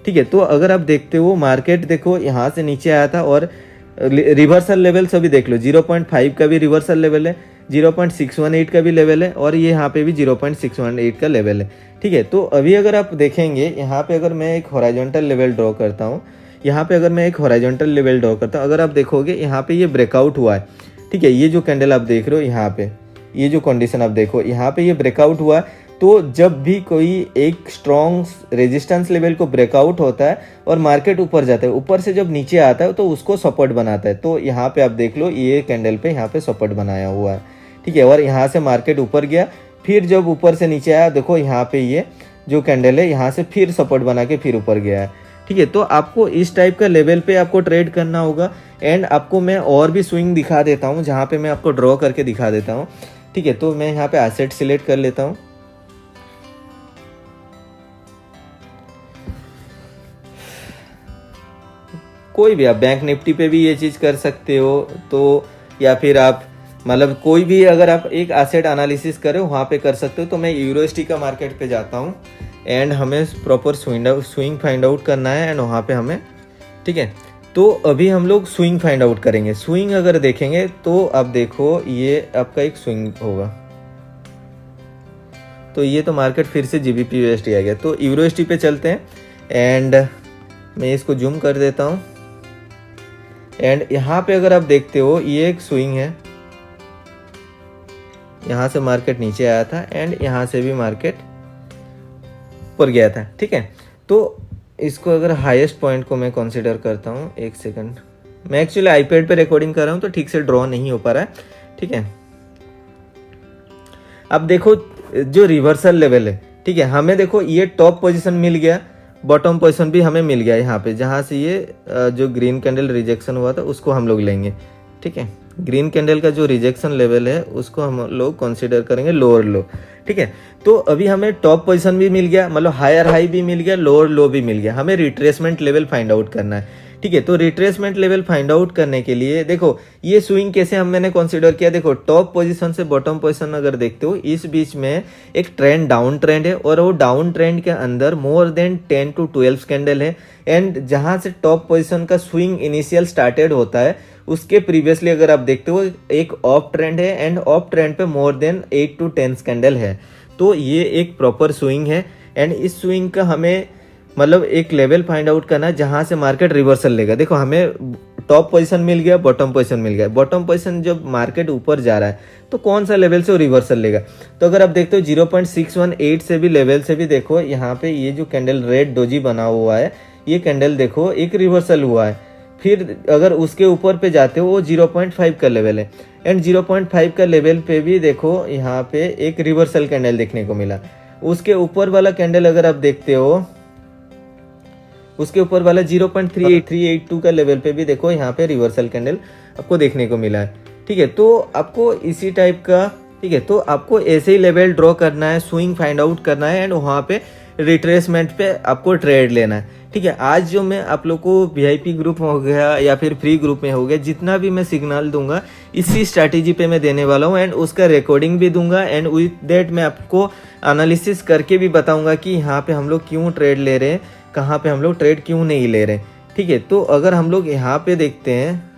ठीक है, तो अगर आप देखते हो मार्केट देखो यहाँ से नीचे आया था और रिवर्सल लेवल सभी देख लो, 0.5 का भी रिवर्सल लेवल है, 0.618 का भी लेवल है और ये यहाँ पे भी 0.618 का लेवल है। ठीक है, तो अभी अगर आप देखेंगे यहाँ पे अगर मैं एक हॉरिजॉन्टल लेवल ड्रॉ करता हूँ, यहाँ पे अगर मैं एक हॉरिजॉन्टल लेवल ड्रॉ करता हूँ, अगर आप देखोगे यहाँ पे ये ब्रेकआउट हुआ है। ठीक है, ये जो कैंडल आप देख रहे हो यहाँ पे, ये जो कंडीशन आप देखो यहाँ पे ये ब्रेकआउट हुआ है। तो जब भी कोई एक स्ट्रॉन्ग रेजिस्टेंस लेवल को ब्रेकआउट होता है और मार्केट ऊपर जाता है, ऊपर से जब नीचे आता है तो उसको सपोर्ट बनाता है। तो यहाँ पे आप देख लो ये कैंडल पे यहाँ पे सपोर्ट बनाया हुआ है। ठीक है, और यहाँ से मार्केट ऊपर गया, फिर जब ऊपर से नीचे आया देखो यहाँ पे ये जो कैंडल है यहाँ से फिर सपोर्ट बना के फिर ऊपर गया है। ठीक है, तो आपको इस टाइप का लेवल पे आपको ट्रेड करना होगा। एंड आपको मैं और भी स्विंग दिखा देता हूँ जहाँ पे मैं आपको ड्रॉ करके दिखा देता हूँ। ठीक है, तो मैं यहाँ पे एसेट सिलेक्ट कर लेता हूँ। कोई भी आप बैंक निफ्टी पे भी ये चीज़ कर सकते हो, तो या फिर आप मतलब कोई भी अगर आप एक एसेट एनालिसिस करें वहाँ पे कर सकते हो। तो मैं यूरोस्टी का मार्केट पे जाता हूँ एंड हमें प्रॉपर स्विंग फाइंड आउट करना है एंड वहाँ पे हमें, ठीक है, तो अभी हम लोग स्विंग फाइंड आउट करेंगे। स्विंग अगर देखेंगे तो आप देखो ये आपका एक स्विंग होगा, तो ये तो मार्केट फिर से GBP USD आ गया। तो यूरोस्टी पे चलते हैं एंड मैं इसको जूम कर देता हूँ एंड यहाँ पे अगर आप देखते हो ये एक स्विंग है, यहाँ से मार्केट नीचे आया था एंड यहाँ से भी मार्केट ऊपर गया था। ठीक है, तो इसको अगर हाईएस्ट पॉइंट को मैं कंसीडर करता हूँ, एक सेकंड, मैं एक्चुअली आईपैड पे रिकॉर्डिंग कर रहा हूँ तो ठीक से ड्रॉ नहीं हो पा रहा है। ठीक है, अब देखो जो रिवर्सल लेवल है, ठीक है, हमें देखो ये टॉप पोजीशन मिल गया, बॉटम पोजीशन भी हमें मिल गया यहाँ पे, जहाँ से ये जो ग्रीन कैंडल रिजेक्शन हुआ था उसको हम लोग लेंगे। ठीक है, ग्रीन कैंडल का जो रिजेक्शन लेवल है उसको हम लोग कंसीडर करेंगे लोअर लो। ठीक है, तो अभी हमें टॉप पोजीशन भी मिल गया, मतलब हायर हाई भी मिल गया, लोअर लो भी मिल गया, हमें रिट्रेसमेंट लेवल फाइंड आउट करना है। ठीक है, तो रिट्रेसमेंट लेवल फाइंड आउट करने के लिए देखो ये स्विंग कैसे मैंने कंसीडर किया। देखो टॉप पोजीशन से बॉटम पोजीशन अगर देखते हो, इस बीच में एक ट्रेंड डाउन ट्रेंड है और वो डाउन ट्रेंड के अंदर मोर देन 10 to 12 कैंडल है। एंड जहां से टॉप पोजीशन का स्विंग इनिशियल स्टार्टेड होता है उसके प्रीवियसली अगर आप देखते हो एक ऑफ ट्रेंड है एंड ऑफ ट्रेंड पे मोर देन 8 to 10 कैंडल है। तो ये एक प्रॉपर स्विंग है एंड इस स्विंग का हमें मतलब एक लेवल फाइंड आउट करना है जहां से मार्केट रिवर्सल लेगा। देखो हमें टॉप पोजीशन मिल गया, बॉटम पोजीशन मिल गया। बॉटम पोजीशन जब मार्केट ऊपर जा रहा है तो कौन सा लेवल से वो रिवर्सल लेगा। तो अगर आप देखते हो 0.618 से भी लेवल से भी देखो यहाँ पे ये जो कैंडल रेड डोजी बना हुआ है, ये कैंडल देखो एक रिवर्सल हुआ है। फिर अगर उसके ऊपर पे जाते हो वो 0.5 का लेवल है एंड 0.5 का लेवल पे भी देखो यहाँ पे एक रिवर्सल कैंडल देखने को मिला। उसके ऊपर वाला कैंडल अगर आप देखते हो, उसके ऊपर वाला 0.38382 का लेवल पे भी देखो यहाँ पे रिवर्सल कैंडल आपको देखने को मिला है। ठीक है, तो आपको इसी टाइप का, ठीक है, तो आपको ऐसे ही लेवल ड्रॉ करना है, स्विंग फाइंड आउट करना है एंड वहाँ पे रिट्रेसमेंट पे आपको ट्रेड लेना है। ठीक है, आज जो मैं आप लोग को VIP ग्रुप हो गया या फिर फ्री ग्रुप में हो गया, जितना भी मैं सिग्नल दूंगा इसी स्ट्रैटेजी पे मैं देने वाला हूँ एंड उसका रिकॉर्डिंग भी दूंगा एंड विद दैट मैं आपको एनालिसिस करके भी बताऊंगा कि यहाँ पे हम लोग क्यों ट्रेड ले रहे हैं, कहाँ पे हम लोग ट्रेड क्यों नहीं ले रहे। ठीक है, तो अगर हम लोग यहाँ पे देखते हैं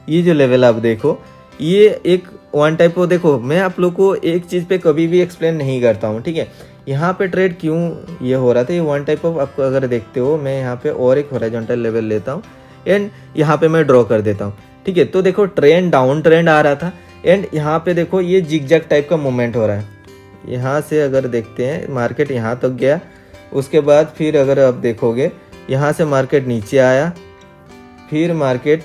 ये जो लेवल आप देखो, ये एक वन टाइप को देखो, मैं आप लोग को एक चीज़ पे कभी भी एक्सप्लेन नहीं करता हूँ। ठीक है, यहाँ पे ट्रेड क्यों ये हो रहा था, ये वन टाइप ऑफ आपको अगर देखते हो, मैं यहाँ पे और एक हॉरिजॉन्टल लेवल लेता हूँ एंड यहाँ पे मैं ड्रॉ कर देता हूँ। ठीक है, तो देखो ट्रेंड डाउन ट्रेंड आ रहा था एंड यहाँ पे देखो ये जिगजैग टाइप का मूवमेंट हो रहा है। यहाँ से अगर देखते हैं मार्केट यहाँ तक गया, उसके बाद फिर अगर आप देखोगे यहाँ से मार्केट नीचे आया, फिर मार्केट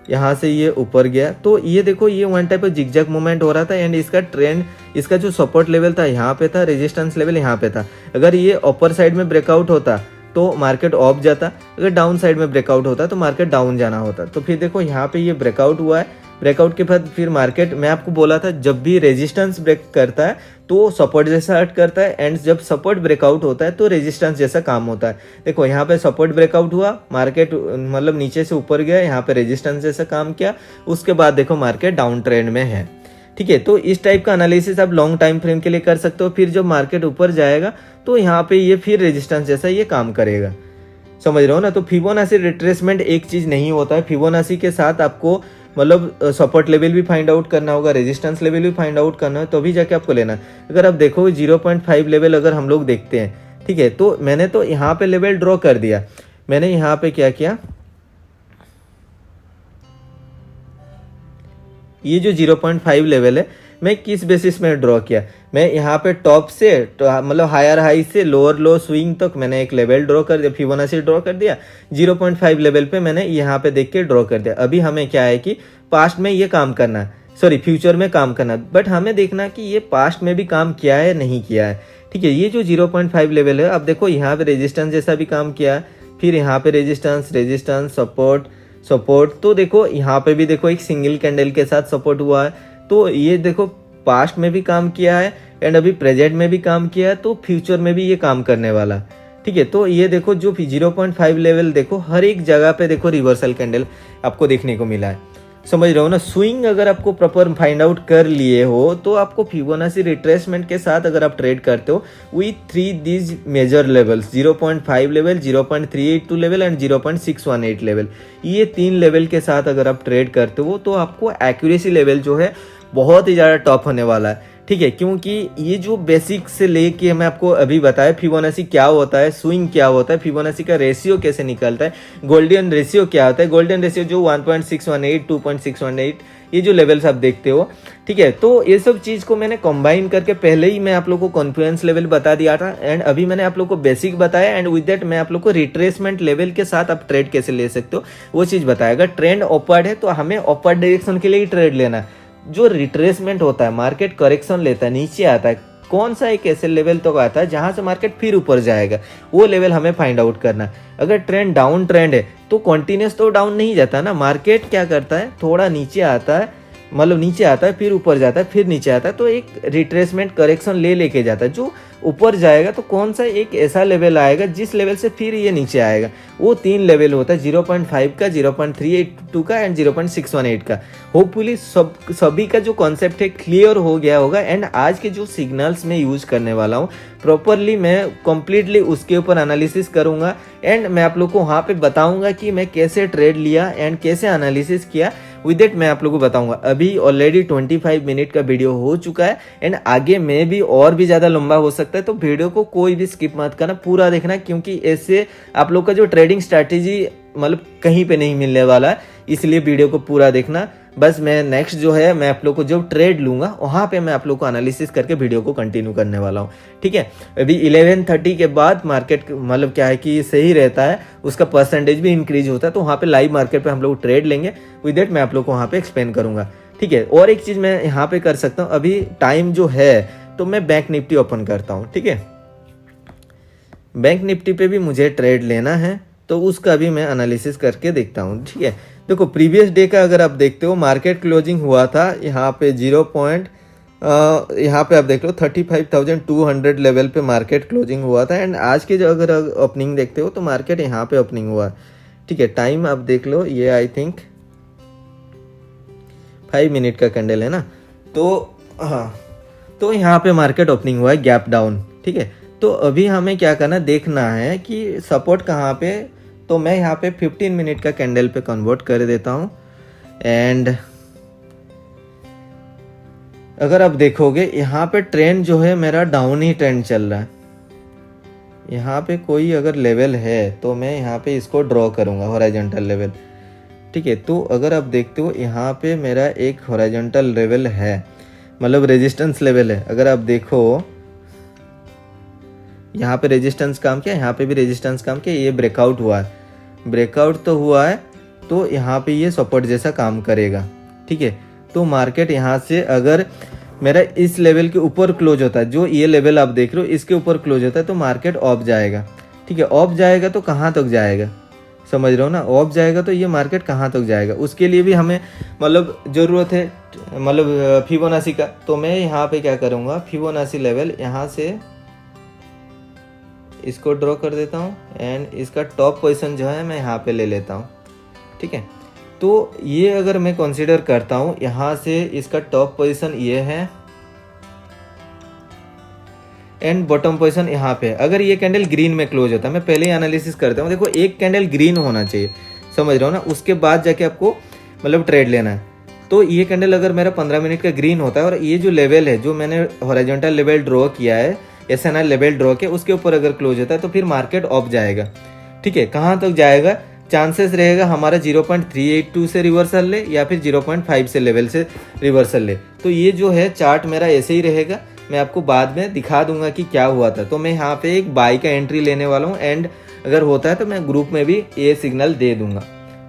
यहाँ से ये ऊपर गया। तो ये देखो ये one type of zigzag movement हो रहा था एंड इसका ट्रेंड, इसका जो सपोर्ट लेवल था यहाँ पे था, रेजिस्टेंस लेवल यहाँ पे था। अगर ये अपर साइड में ब्रेकआउट होता तो मार्केट ऑफ जाता, अगर डाउन साइड में ब्रेकआउट होता तो मार्केट डाउन जाना होता। तो फिर देखो यहाँ पे ये ब्रेकआउट हुआ है, ब्रेकआउट के बाद फिर मार्केट, मैं आपको बोला था जब भी रेजिस्टेंस ब्रेक करता है तो सपोर्ट जैसा एक्ट करता है एंड जब सपोर्ट ब्रेकआउट होता है तो रेजिस्टेंस जैसा काम होता है। देखो यहाँ पे सपोर्ट ब्रेकआउट हुआ, मार्केट मतलब नीचे से ऊपर गया, यहाँ पे रेजिस्टेंस जैसा काम किया, उसके बाद देखो मार्केट डाउन ट्रेंड में है। ठीक है, तो इस टाइप का एनालिसिस आप लॉन्ग टाइम फ्रेम के लिए कर सकते हो। फिर जब मार्केट ऊपर जाएगा तो यहाँ पे ये फिर रेजिस्टेंस जैसा ये काम करेगा, समझ रहे हो ना। तो फिबोनाची रिट्रेसमेंट एक चीज नहीं होता है, फिबोनाची के साथ आपको मतलब सपोर्ट लेवल भी फाइंड आउट करना होगा, रेजिस्टेंस लेवल भी फाइंड आउट करना है, तभी जाके आपको लेना है। अगर आप देखो 0.5 लेवल अगर हम लोग देखते हैं, ठीक है, तो मैंने तो यहाँ पे लेवल ड्रॉ कर दिया। मैंने यहाँ पे क्या किया, ये जो 0.5 लेवल है मैं किस बेसिस में ड्रॉ किया, मैं यहाँ पे टॉप से मतलब हायर हाई से लोअर लो स्विंग तक मैंने एक लेवल ड्रॉ कर दिया, फिबोनाची ड्रॉ कर दिया। 0.5 लेवल पे मैंने यहाँ पे देख के ड्रॉ कर दिया। अभी हमें क्या है कि पास्ट में ये काम करना है, सॉरी फ्यूचर में काम करना, बट हमें देखना कि ये पास्ट में भी काम किया है नहीं किया है। ठीक है, ये जो 0.5 लेवल है, अब देखो यहाँ पे रेजिस्टेंस जैसा भी काम किया है, फिर यहाँ पे रेजिस्टेंस सपोर्ट, तो देखो यहाँ पे भी देखो एक सिंगल कैंडल के साथ सपोर्ट हुआ है। तो ये देखो पास्ट में भी काम किया है एंड अभी प्रेजेंट में भी काम किया है, तो फ्यूचर में भी ये काम करने वाला। ठीक है, तो ये देखो जो 0.5 लेवल देखो हर एक जगह पे देखो रिवर्सल कैंडल आपको देखने को मिला है, समझ रहे हो ना। स्विंग अगर आपको प्रॉपर फाइंड आउट कर लिए हो तो आपको फिबोनाची रिट्रेसमेंट के साथ अगर आप ट्रेड करते हो with 3 these major levels, 0.5 level, 0.382 level and 0.618 level, ये 3 लेवल के साथ अगर आप ट्रेड करते हो तो आपको एक्यूरेसी लेवल जो है बहुत ही ज़्यादा टॉप होने वाला है। ठीक है, क्योंकि ये जो बेसिक से लेके मैं आपको अभी बताया फिबोनाची क्या होता है, स्विंग क्या होता है, फिबोनाची का रेशियो कैसे निकलता है, गोल्डन रेशियो क्या होता है, गोल्डन रेशियो जो 1.618, 2.618, ये जो लेवल्स आप देखते हो। ठीक है, तो ये सब चीज़ को मैंने कंबाइन करके पहले ही मैं आप लोगों को कॉन्फिडेंस लेवल बता दिया था एंड अभी मैंने आप लोग को बेसिक बताया एंड विद दैट मैं आप लोग को रिट्रेसमेंट लेवल के साथ आप ट्रेड कैसे ले सकते हो वो चीज़ बताया। अगर ट्रेंड अपवर्ड है तो हमें अपवर्ड डायरेक्शन के लिए ही ट्रेड लेना है। जो रिट्रेसमेंट होता है, मार्केट करेक्शन लेता है, नीचे आता है, कौन सा एक ऐसे लेवल तक आता है जहां से मार्केट फिर ऊपर जाएगा, वो लेवल हमें फाइंड आउट करना है। अगर ट्रेंड डाउन ट्रेंड है तो कॉन्टिन्यूस तो डाउन नहीं जाता ना, मार्केट क्या करता है, थोड़ा नीचे आता है, मतलब नीचे आता है फिर ऊपर जाता है फिर नीचे आता है, तो एक रिट्रेसमेंट करेक्शन लेके जाता है। जो ऊपर जाएगा तो कौन सा एक ऐसा लेवल आएगा जिस लेवल से फिर ये नीचे आएगा, वो 3 लेवल होता है, 0.5 का, 0.382 का एंड 0.618 का। होपफुली सभी का जो कॉन्सेप्ट है क्लियर हो गया होगा। एंड आज के जो सिग्नल्स मैं यूज करने वाला हूँ प्रॉपरली मैं कंप्लीटली उसके ऊपर एनालिसिस करूंगा एंड मैं आप लोग को वहाँ पे बताऊंगा कि मैं कैसे ट्रेड लिया एंड कैसे एनालिसिस किया, विद इट मैं आप लोगों को बताऊंगा। अभी ऑलरेडी 25 मिनट का वीडियो हो चुका है एंड आगे में भी और भी ज़्यादा लंबा हो सकता है, तो वीडियो को कोई भी स्किप मत करना, पूरा देखना, क्योंकि ऐसे आप लोग का जो ट्रेडिंग स्ट्रैटेजी मतलब कहीं पे नहीं मिलने वाला है, इसलिए वीडियो को पूरा देखना। बस मैं नेक्स्ट जो है मैं आप लोग को जो ट्रेड लूंगा वहाँ पे मैं आप लोग को एनालिसिस करके वीडियो को कंटिन्यू करने वाला हूँ, ठीक है। अभी 11:30 के बाद मार्केट मतलब क्या है कि सही रहता है, उसका परसेंटेज भी इंक्रीज होता है, तो वहाँ पे लाइव मार्केट पे हम लोग ट्रेड लेंगे, विद दैट मैं आप लोग को वहाँ पे एक्सप्लेन करूंगा, ठीक है। और एक चीज़ मैं यहाँ पे कर सकता हूँ, अभी टाइम जो है तो मैं बैंक निफ्टी ओपन करता हूँ, ठीक है। बैंक निफ्टी पे भी मुझे ट्रेड लेना है तो उसका भी मैं एनालिसिस करके देखता हूँ, ठीक है। देखो प्रीवियस डे का अगर आप देखते हो मार्केट क्लोजिंग हुआ था यहाँ पे यहाँ पे आप देख लो 35,200 लेवल पे मार्केट क्लोजिंग हुआ था। एंड आज के जो अगर ओपनिंग देखते हो तो मार्केट यहाँ पे ओपनिंग हुआ, ठीक है। टाइम आप देख लो, ये आई थिंक 5 मिनट का कैंडल है ना, तो हाँ, तो यहाँ पे मार्केट ओपनिंग हुआ है गैप डाउन, ठीक है। तो अभी हमें क्या करना, देखना है कि सपोर्ट कहाँ पे, तो मैं यहाँ पे 15 मिनट का कैंडल पे कन्वर्ट कर देता हूँ। एंड अगर आप देखोगे यहाँ पे ट्रेंड जो है मेरा डाउन ही ट्रेंड चल रहा है, यहाँ पे कोई अगर लेवल है तो मैं यहाँ पे इसको ड्रॉ करूँगा हॉरिजॉन्टल लेवल, ठीक है। तो अगर आप देखते हो यहाँ पे मेरा एक हॉरिजॉन्टल लेवल है, मतलब रेजिस्टेंस लेवल है। अगर आप देखो यहाँ पे रेजिस्टेंस काम किया, यहाँ पे भी रेजिस्टेंस काम किया, ये ब्रेकआउट हुआ है, ब्रेकआउट तो हुआ है, तो यहाँ पे ये सपोर्ट जैसा काम करेगा, ठीक है। तो मार्केट यहाँ से अगर मेरा इस लेवल के ऊपर क्लोज होता है, जो ये लेवल आप देख रहे हो इसके ऊपर क्लोज होता है, तो मार्केट ऑफ जाएगा, ठीक है। ऑफ जाएगा तो कहाँ तक जाएगा, समझ रहे हो ना, ऑफ जाएगा तो ये मार्केट कहाँ तक जाएगा, उसके लिए भी हमें मतलब ज़रूरत है मतलब फिबोनाची का। तो मैं यहाँ पे क्या करूँगा, फिबोनाची लेवल यहाँ से इसको ड्रॉ कर देता हूँ एंड इसका टॉप पोजीशन जो है मैं यहाँ पे ले लेता हूँ, ठीक है। तो ये अगर मैं कंसीडर करता हूँ यहाँ से इसका टॉप पोजीशन ये है एंड बॉटम पोजीशन यहाँ पे। अगर ये कैंडल ग्रीन में क्लोज होता है, मैं पहले ही एनालिसिस करता हूँ, देखो एक कैंडल ग्रीन होना चाहिए, समझ रहे हो ना, उसके बाद जाके आपको मतलब ट्रेड लेना है। तो ये कैंडल अगर मेरा 15 मिनट का ग्रीन होता है और ये जो लेवल है जो मैंने हॉरिजॉन्टल लेवल ड्रॉ किया है, SNR लेवल ड्रॉ के, उसके ऊपर अगर क्लोज होता है तो फिर मार्केट ऑफ जाएगा, ठीक है। कहाँ तक जाएगा, चांसेस रहेगा हमारा 0.382 से रिवर्सल ले या फिर 0.5 से लेवल से रिवर्सल ले। तो ये जो है चार्ट मेरा ऐसे ही रहेगा, मैं आपको बाद में दिखा दूंगा कि क्या हुआ था। तो मैं यहाँ पे एक बाई का एंट्री लेने वाला हूँ एंड अगर होता है तो मैं ग्रुप में भी ये सिग्नल दे दूंगा,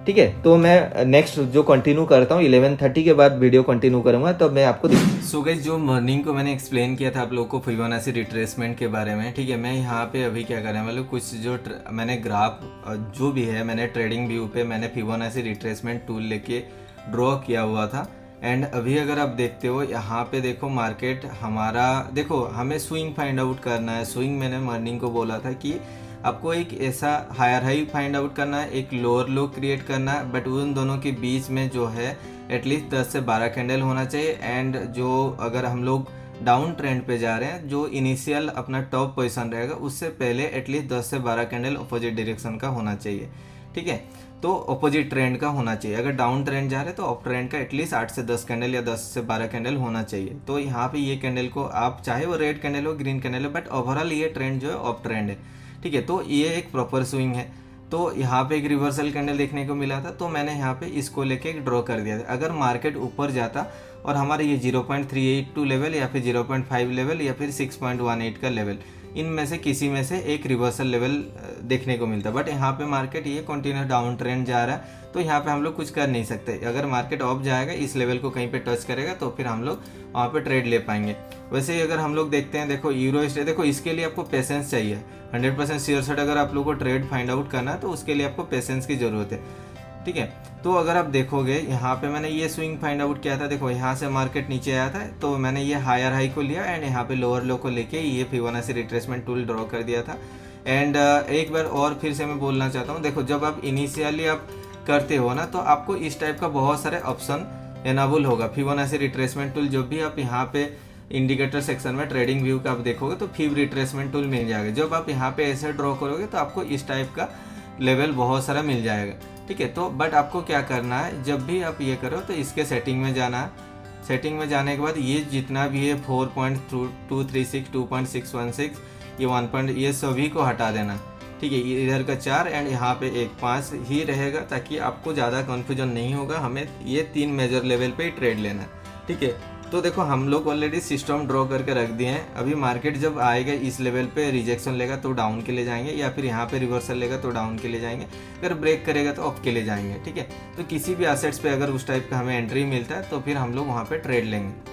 ठीक है। तो मैं नेक्स्ट जो कंटिन्यू करता हूँ 11:30 के बाद वीडियो कंटिन्यू करूंगा, तो मैं आपको सो गाइस, जो मॉर्निंग को मैंने एक्सप्लेन किया था आप लोगों को फिबोनाची रिट्रेसमेंट के बारे में, ठीक है। मैं यहाँ पे अभी क्या कर रहा हूँ, मतलब कुछ जो मैंने ग्राफ जो भी है मैंने ट्रेडिंग व्यू पे मैंने फिबोनाची रिट्रेसमेंट टूल लेके ड्रॉ किया हुआ था। एंड अभी अगर आप देखते हो यहाँ पे देखो मार्केट हमारा, देखो हमें स्विंग फाइंड आउट करना है। स्विंग मैंने मॉर्निंग को बोला था कि आपको एक ऐसा हायर हाई फाइंड आउट करना है, एक लोअर लो क्रिएट करना है, बट उन दोनों के बीच में जो है एटलीस्ट 10 से 12 कैंडल होना चाहिए। एंड जो अगर हम लोग डाउन ट्रेंड पे जा रहे हैं, जो इनिशियल अपना टॉप पोजीशन रहेगा उससे पहले एटलीस्ट 10 से 12 कैंडल अपोजिट डायरेक्शन का होना चाहिए, ठीक है। तो अपोजिट ट्रेंड का होना चाहिए। अगर डाउन ट्रेंड जा रहे हैं तो अप ट्रेंड का एटलीस्ट 8 से 10 कैंडल या 10 से 12 कैंडल होना चाहिए। तो यहाँ पे ये कैंडल को आप चाहे वो रेड कैंडल हो ग्रीन कैंडल हो, बट ओवरऑल ये ट्रेंड जो है अप ट्रेंड है, ठीक है। तो ये एक प्रॉपर स्विंग है। तो यहाँ पे एक रिवर्सल कैंडल देखने को मिला था, तो मैंने यहाँ पे इसको लेके एक ड्रॉ कर दिया था। अगर मार्केट ऊपर जाता और हमारे ये 0.382 लेवल या फिर 0.5 लेवल या फिर 6.18 का लेवल, इनमें से किसी में से एक रिवर्सल लेवल देखने को मिलता है। बट यहाँ पे मार्केट ये कंटिन्यूस डाउन ट्रेंड जा रहा है, तो यहाँ पे हम लोग कुछ कर नहीं सकते। अगर मार्केट ऑफ जाएगा, इस लेवल को कहीं पे टच करेगा, तो फिर हम लोग वहाँ पे ट्रेड ले पाएंगे। वैसे ही अगर हम लोग देखते हैं, देखो यूरो स्टे, देखो इसके लिए आपको पेशेंस चाहिए। 100% श्योर शॉट अगर आप लोग को ट्रेड फाइंड आउट करना है तो उसके लिए आपको पेशेंस की ज़रूरत है, ठीक है। तो अगर आप देखोगे यहाँ पे मैंने ये स्विंग फाइंड आउट किया था। देखो यहाँ से मार्केट नीचे आया था, तो मैंने ये हायर हाई को लिया एंड यहाँ पे लोअर लो को लेके ये फिबोनाची रिट्रेसमेंट टूल ड्रॉ कर दिया था। एंड एक बार और फिर से मैं बोलना चाहता हूँ, देखो जब आप इनिशियली आप करते हो ना, तो आपको इस टाइप का बहुत सारे ऑप्शन एनाबल होगा। फिबोनाची रिट्रेसमेंट टूल जब भी आप यहाँ पे इंडिकेटर सेक्शन में ट्रेडिंग व्यू का आप देखोगे तो फिब रिट्रेसमेंट टूल मिल जाएगा। जब आप यहाँ पे ऐसे ड्रॉ करोगे तो आपको इस टाइप का लेवल बहुत सारा मिल जाएगा, ठीक है। तो बट आपको क्या करना है, जब भी आप ये करो तो इसके सेटिंग में जाना है। सेटिंग में जाने के बाद ये जितना भी है 4.236, 2.616, ये 1. ये सभी को हटा देना, ठीक है। इधर का 4 एंड यहाँ पे 1, 5 ही रहेगा, ताकि आपको ज़्यादा कन्फ्यूजन नहीं होगा। हमें ये 3 मेजर लेवल पे ही ट्रेड लेना है, ठीक है। तो देखो हम लोग ऑलरेडी सिस्टम ड्रॉ करके रख दिए हैं। अभी मार्केट जब आएगा इस लेवल पे रिजेक्शन लेगा तो डाउन के लिए जाएंगे, या फिर यहाँ पे रिवर्सल लेगा तो डाउन के लिए जाएंगे, अगर ब्रेक करेगा तो अप के लिए जाएंगे, ठीक है। तो किसी भी एसेट्स पे अगर उस टाइप का हमें एंट्री मिलता है तो फिर हम लोग वहाँ पे ट्रेड लेंगे।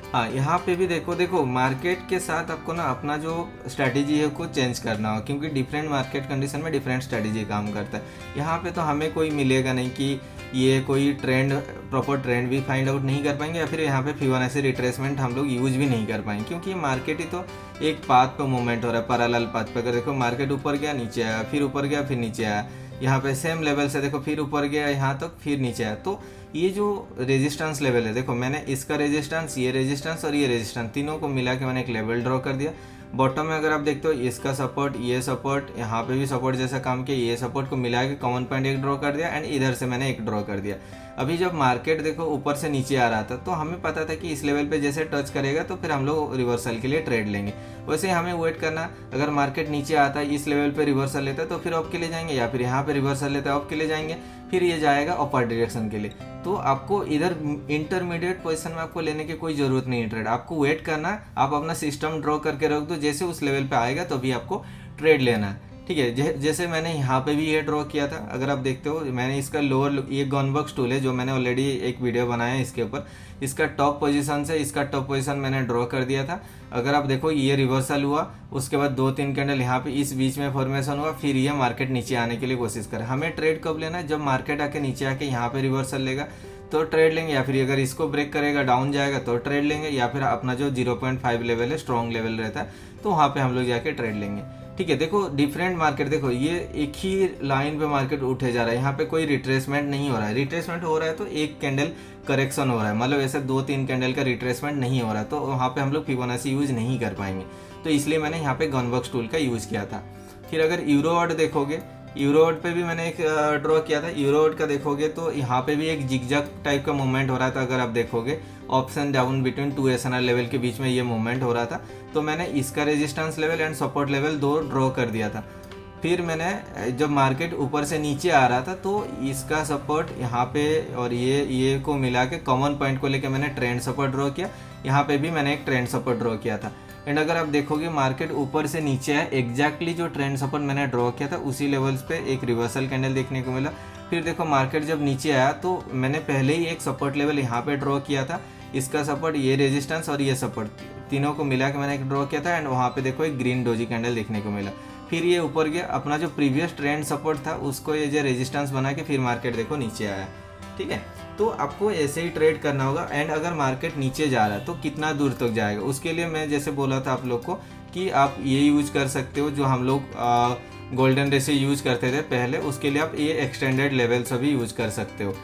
हाँ, यहाँ पे भी देखो मार्केट के साथ आपको ना अपना जो स्ट्रैटेजी है को चेंज करना हो, क्योंकि डिफरेंट मार्केट कंडीशन में डिफरेंट स्ट्रैटेजी काम करता है। यहाँ पे तो हमें कोई मिलेगा नहीं कि ये कोई ट्रेंड, प्रॉपर ट्रेंड भी फाइंड आउट नहीं कर पाएंगे, या फिर यहाँ पे फिबोनाची रिट्रेसमेंट हम लोग यूज भी नहीं कर पाएंगे, क्योंकि मार्केट ही तो एक पाथ पे मूवमेंट हो रहा है, पैरेलल पाथ पे। अगर देखो मार्केट ऊपर गया, नीचे आया, फिर ऊपर गया, फिर नीचे आया, यहाँ पे सेम लेवल से देखो फिर ऊपर गया यहाँ तक, फिर नीचे आया। तो ये जो रेजिस्टेंस लेवल है, देखो मैंने इसका रेजिस्टेंस, ये रेजिस्टेंस और ये रेजिस्टेंस तीनों को मिला के मैंने एक लेवल ड्रॉ कर दिया। बॉटम में अगर आप देखते हो इसका सपोर्ट, ये सपोर्ट, यहाँ पे भी सपोर्ट जैसा काम किया, ये सपोर्ट को मिला के कॉमन पॉइंट एक ड्रॉ कर दिया एंड इधर से मैंने एक ड्रॉ कर दिया। अभी जब मार्केट देखो ऊपर से नीचे आ रहा था, तो हमें पता था कि इस लेवल पे जैसे टच करेगा तो फिर हम लोग रिवर्सल के लिए ट्रेड लेंगे। वैसे हमें वेट करना, अगर मार्केट नीचे आता है इस लेवल पे रिवर्सल लेता है तो फिर अप के लिए जाएंगे, या फिर यहाँ पे रिवर्सल लेता है अप के लिए जाएंगे, फिर ये जाएगा अपर डायरेक्शन के लिए। तो आपको इधर इंटरमीडिएट पोजीशन में आपको लेने की कोई जरूरत नहीं है ट्रेड, आपको वेट करना। आप अपना सिस्टम ड्रॉ करके रख दो, जैसे उस लेवल पे आएगा तो भी आपको ट्रेड लेना है, ठीक है। जैसे मैंने यहाँ पे भी ये ड्रॉ किया था, अगर आप देखते हो मैंने इसका लोअर, ये गनबॉक्स टूल है जो मैंने ऑलरेडी एक वीडियो बनाया है इसके ऊपर, इसका टॉप पोजीशन से इसका टॉप पोजीशन मैंने ड्रॉ कर दिया था। अगर आप देखो ये रिवर्सल हुआ, उसके बाद 2-3 कैंडल यहाँ पे इस बीच में फॉर्मेशन हुआ, फिर ये मार्केट नीचे आने के लिए कोशिश करे। हमें ट्रेड कब लेना है, जब मार्केट आके नीचे आके यहाँ पे रिवर्सल लेगा तो ट्रेड लेंगे, या फिर अगर इसको ब्रेक करेगा डाउन जाएगा तो ट्रेड लेंगे, या फिर अपना जो 0.5 लेवल है स्ट्रॉन्ग लेवल रहता है तो वहाँ पे हम लोग जाके ट्रेड लेंगे, ठीक है। देखो डिफरेंट मार्केट, देखो ये एक ही लाइन पे मार्केट उठे जा रहा है, यहाँ पे कोई रिट्रेसमेंट नहीं हो रहा है। रिट्रेसमेंट हो रहा है तो एक कैंडल करेक्शन हो रहा है, मतलब ऐसे 2-3 कैंडल का रिट्रेसमेंट नहीं हो रहा है, तो वहाँ पे हम लोग फिबोनाची यूज नहीं कर पाएंगे। तो इसलिए मैंने यहाँ पे गनबॉक्स टूल का यूज किया था। फिर अगर यूरोड देखोगे, यूरोड पे भी मैंने एक ड्रॉ किया था। यूरोड का देखोगे तो यहाँ पे भी एक जिगजैग टाइप का मूवमेंट हो रहा था। अगर आप देखोगे option down between 2 SNR level के बीच में ये मूवमेंट हो रहा था, तो मैंने इसका resistance level and support level 2 draw कर दिया था। फिर मैंने जब मार्केट ऊपर से नीचे आ रहा था तो इसका सपोर्ट यहाँ पे और ये को मिला के कॉमन पॉइंट को लेके मैंने ट्रेंड सपोर्ट ड्रॉ किया। यहाँ पे भी मैंने एक ट्रेंड सपोर्ट ड्रॉ किया था। एंड अगर आप देखोगे मार्केट ऊपर से नीचे है, एग्जैक्टली जो ट्रेंड सपोर्ट मैंने ड्रॉ किया था उसी लेवल्स पे एक रिवर्सल कैंडल देखने को मिला। फिर देखो मार्केट जब नीचे आया तो मैंने पहले ही एक सपोर्ट लेवल यहाँ पे ड्रॉ किया था, इसका सपोर्ट, ये रेजिस्टेंस और ये सपोर्ट तीनों को मिला के मैंने एक ड्रॉ किया था। एंड वहाँ पे देखो एक ग्रीन डोजी कैंडल देखने को मिला। फिर ये ऊपर गया, अपना जो प्रीवियस ट्रेंड सपोर्ट था उसको ये जो रेजिस्टेंस बना के फिर मार्केट देखो नीचे आया, ठीक है। तो आपको ऐसे ही ट्रेड करना होगा। एंड अगर मार्केट नीचे जा रहा है तो कितना दूर तक जाएगा, उसके लिए मैं जैसे बोला था आप लोग को कि आप ये यूज कर सकते हो जो हम लोग गोल्डन रेशो यूज करते थे पहले, उसके लिए आप ये एक्सटेंडेड लेवल से भी यूज कर सकते हो।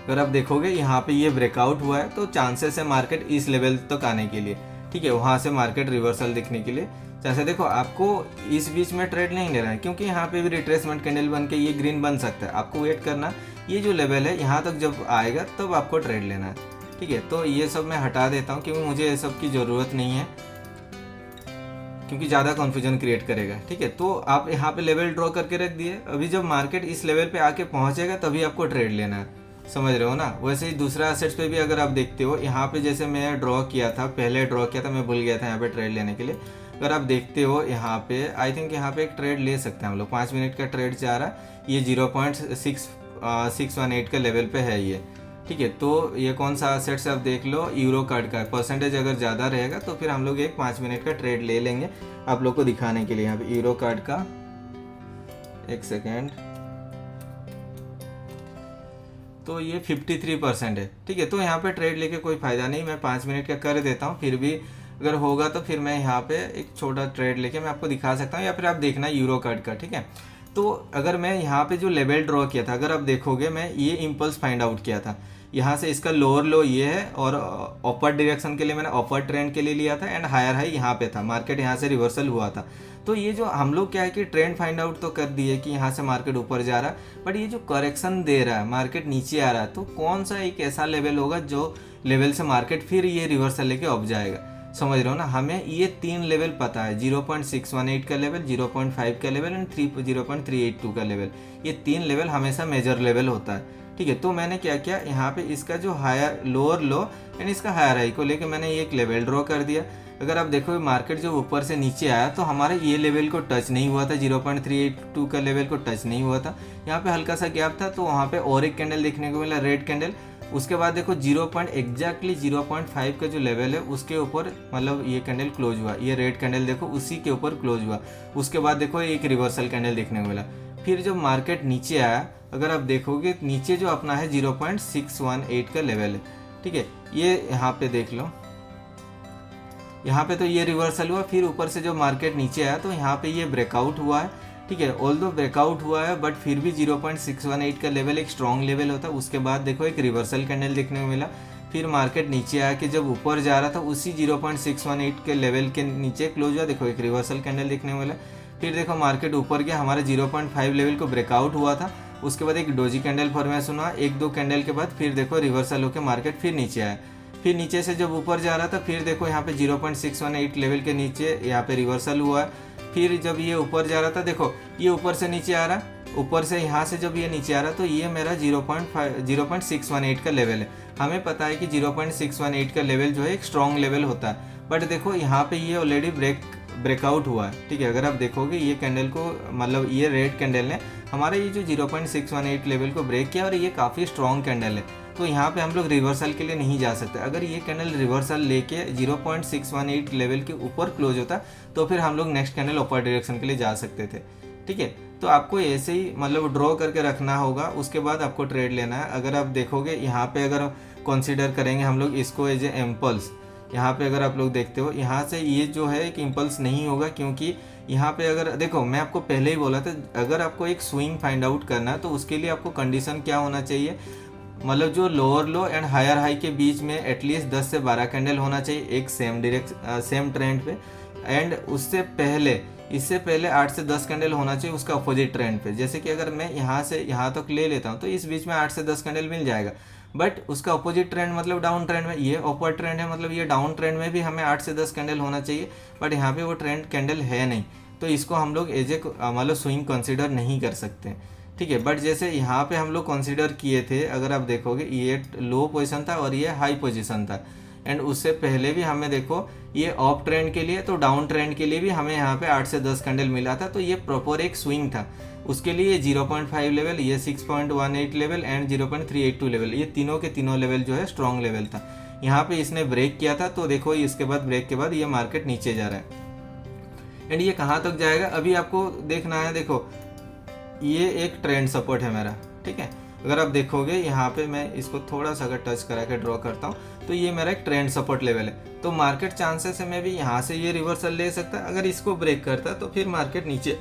अगर आप देखोगे यहाँ पे ये ब्रेकआउट हुआ है तो चांसेस है मार्केट इस लेवल तक आने के लिए, ठीक है, वहाँ से मार्केट रिवर्सल दिखने के लिए चांसेस। देखो आपको इस बीच में ट्रेड नहीं लेना है क्योंकि यहाँ पे भी रिट्रेसमेंट कैंडल बन के ये ग्रीन बन सकता है। आपको वेट करना, ये जो लेवल है यहाँ तक जब आएगा तब आपको ट्रेड लेना है, ठीक है। तो ये सब मैं हटा देता हूँ क्योंकि मुझे ये सब की ज़रूरत नहीं है, क्योंकि ज़्यादा कन्फ्यूजन क्रिएट करेगा, ठीक है। तो आप यहाँ पे लेवल ड्रॉ करके रख दिए। अभी जब मार्केट इस लेवल पे आके पहुँचेगा तभी आपको ट्रेड लेना है, समझ रहे हो ना। वैसे ही दूसरा एसेट्स पे भी अगर आप देखते हो, यहाँ पे जैसे मैं ड्रॉ किया था, पहले ड्रॉ किया था, मैं भूल गया था यहाँ पे ट्रेड लेने के लिए। अगर आप देखते हो यहाँ पे, आई थिंक यहाँ पे एक ट्रेड ले सकते हैं हम लोग, 5 मिनट का ट्रेड जा रहा है, ये 0.618 का लेवल पे है ये, ठीक है। तो ये कौन सा एसेट्स आप देख लो, यूरो कार्ड का परसेंटेज अगर ज़्यादा रहेगा तो फिर हम लोग एक 5 मिनट का ट्रेड ले लेंगे आप लोग को दिखाने के लिए। यहाँ पे यूरो कार्ड का, एक सेकेंड, तो ये 53% है, ठीक है। तो यहाँ पे ट्रेड लेके कोई फायदा नहीं, मैं 5 मिनट का कर देता हूँ, फिर भी अगर होगा तो फिर मैं यहाँ पे एक छोटा ट्रेड लेके मैं आपको दिखा सकता हूँ, या फिर आप देखना यूरो कार्ड का, ठीक है। तो अगर मैं यहाँ पे जो लेवल ड्रॉ किया था, अगर आप देखोगे, मैं ये इम्पल्स फाइंड आउट किया था, यहाँ से इसका लोअर लो ये है, और अपर डायरेक्शन के लिए मैंने अपर ट्रेंड के लिए लिया था, एंड हायर हाई यहाँ पे था, मार्केट यहाँ से रिवर्सल हुआ था। तो ये जो हम लोग क्या है कि ट्रेंड फाइंड आउट तो कर दिए कि यहाँ से मार्केट ऊपर जा रहा है, बट ये जो करेक्शन दे रहा है, मार्केट नीचे आ रहा है, तो कौन सा एक ऐसा लेवल होगा जो लेवल से मार्केट फिर ये रिवर्सल लेके अब जाएगा, समझ रहे हो ना। हमें ये 3 लेवल पता है, 0.618 का लेवल, 0.5 का लेवल एंड 0.382 का लेवल। ये 3 लेवल हमेशा मेजर लेवल होता है, ठीक है। तो मैंने क्या किया, यहाँ पे इसका जो हायर लोअर लो एंड इसका हायर हाई को लेके मैंने एक लेवल ड्रॉ कर दिया। अगर आप देखो मार्केट जो ऊपर से नीचे आया तो हमारा ये लेवल को टच नहीं हुआ था, 0.382 का लेवल को टच नहीं हुआ था, यहाँ पे हल्का सा गैप था, तो वहाँ पे और एक कैंडल देखने को मिला, रेड कैंडल। उसके बाद देखो 0.5 का जो लेवल है उसके ऊपर मतलब ये कैंडल क्लोज हुआ, ये रेड कैंडल देखो उसी के ऊपर क्लोज हुआ। उसके बाद देखो एक रिवर्सल कैंडल देखने को मिला। फिर जब मार्केट नीचे आया, अगर आप देखोगे नीचे जो अपना है 0.618 का लेवल है, ठीक है। ये यहाँ पे देख लो, यहाँ पे तो ये रिवर्सल हुआ, फिर ऊपर से जो मार्केट नीचे आया तो यहाँ पे ये ब्रेकआउट हुआ है, ठीक है। ऑल्दो ब्रेकआउट हुआ है बट फिर भी 0.618 का लेवल एक स्ट्रॉन्ग लेवल होता है। उसके बाद देखो एक रिवर्सल कैंडल देखने को मिला, फिर मार्केट नीचे आया कि जब ऊपर जा रहा था उसी 0.618 के लेवल के नीचे क्लोज हुआ, देखो एक रिवर्सल कैंडल देखने को मिला। फिर देखो मार्केट ऊपर गया, हमारा 0.5 लेवल को ब्रेकआउट हुआ था। उसके बाद एक डोजी कैंडल फॉर्मेशन हुआ, 1-2 कैंडल के बाद फिर देखो रिवर्सल होकर मार्केट फिर नीचे आया। फिर नीचे से जब ऊपर जा रहा था फिर देखो यहाँ पे 0.618 लेवल के नीचे यहाँ पे रिवर्सल हुआ। फिर जब ये ऊपर जा रहा था, देखो ये ऊपर से नीचे आ रहा, ऊपर से यहाँ से जब ये नीचे आ रहा तो ये मेरा 0.618 का लेवल है। हमें पता है कि 0.618 का लेवल जो है एक स्ट्रॉन्ग लेवल होता है, बट देखो यहाँ पे ये ऑलरेडी ब्रेकआउट हुआ है, ठीक है। अगर आप देखोगे ये कैंडल को, मतलब ये रेड कैंडल ने हमारा ये जो 0.618 लेवल को ब्रेक किया और ये काफ़ी स्ट्रॉन्ग कैंडल है, तो यहाँ पे हम लोग रिवर्सल के लिए नहीं जा सकते। अगर ये कैंडल रिवर्सल लेके 0.618 लेवल के ऊपर क्लोज होता तो फिर हम लोग नेक्स्ट कैंडल अपर डायरेक्शन के लिए जा सकते थे, ठीक है। तो आपको ऐसे ही मतलब ड्रॉ करके रखना होगा, उसके बाद आपको ट्रेड लेना है। अगर आप देखोगे यहाँ पे अगर कंसीडर करेंगे हम लोग इसको एज ए इम्पल्स, यहाँ पे अगर आप लोग देखते हो यहाँ से ये जो है एक इम्पल्स नहीं होगा, क्योंकि यहाँ पे अगर देखो मैं आपको पहले ही बोला था, अगर आपको एक स्विंग फाइंड आउट करना है तो उसके लिए आपको कंडीशन क्या होना चाहिए, मतलब जो lower low and higher high के बीच में एटलीस्ट 10 से 12 कैंडल होना चाहिए एक सेम ट्रेंड पे, एंड उससे पहले इससे पहले 8 से 10 कैंडल होना चाहिए उसका अपोजिट ट्रेंड पे। जैसे कि अगर मैं यहाँ से यहाँ तक ले लेता हूँ तो इस बीच में 8 से 10 कैंडल मिल जाएगा, बट उसका अपोजिट ट्रेंड मतलब डाउन ट्रेंड में, ये अपर ट्रेंड है मतलब ये डाउन ट्रेंड में भी हमें 8 से 10 कैंडल होना चाहिए, बट यहाँ पे वो ट्रेंड कैंडल है नहीं, तो इसको हम लोग एज ए मतलब स्विंग कंसिडर नहीं कर सकते, ठीक है। बट जैसे यहाँ पे हम लोग कंसिडर किए थे, अगर आप देखोगे ये लो पोजीशन था और ये हाई पोजीशन था, एंड उससे पहले भी हमें देखो ये अप ट्रेंड के लिए तो डाउन ट्रेंड के लिए भी हमें यहाँ पे 8 से 10 कैंडल मिला था, तो ये प्रॉपर एक स्विंग था। उसके लिए 0.5 लेवल, ये 6.18 लेवल एंड 0.382 लेवल, ये तीनों के तीनों लेवल जो है स्ट्रॉन्ग लेवल था। यहाँ पे इसने ब्रेक किया था, तो देखो इसके बाद ब्रेक के बाद ये मार्केट नीचे जा रहा है, एंड ये कहाँ तक जाएगा अभी आपको देखना है। देखो ये एक ट्रेंड सपोर्ट है मेरा, ठीक है। अगर आप देखोगे यहाँ पे मैं इसको थोड़ा सा अगर टच करा के ड्रॉ करता हूँ तो ये मेरा एक ट्रेंड सपोर्ट लेवल है, तो मार्केट चांसेस है मैं भी यहाँ से ये रिवर्सल ले सकता है। अगर इसको ब्रेक करता तो फिर मार्केट नीचे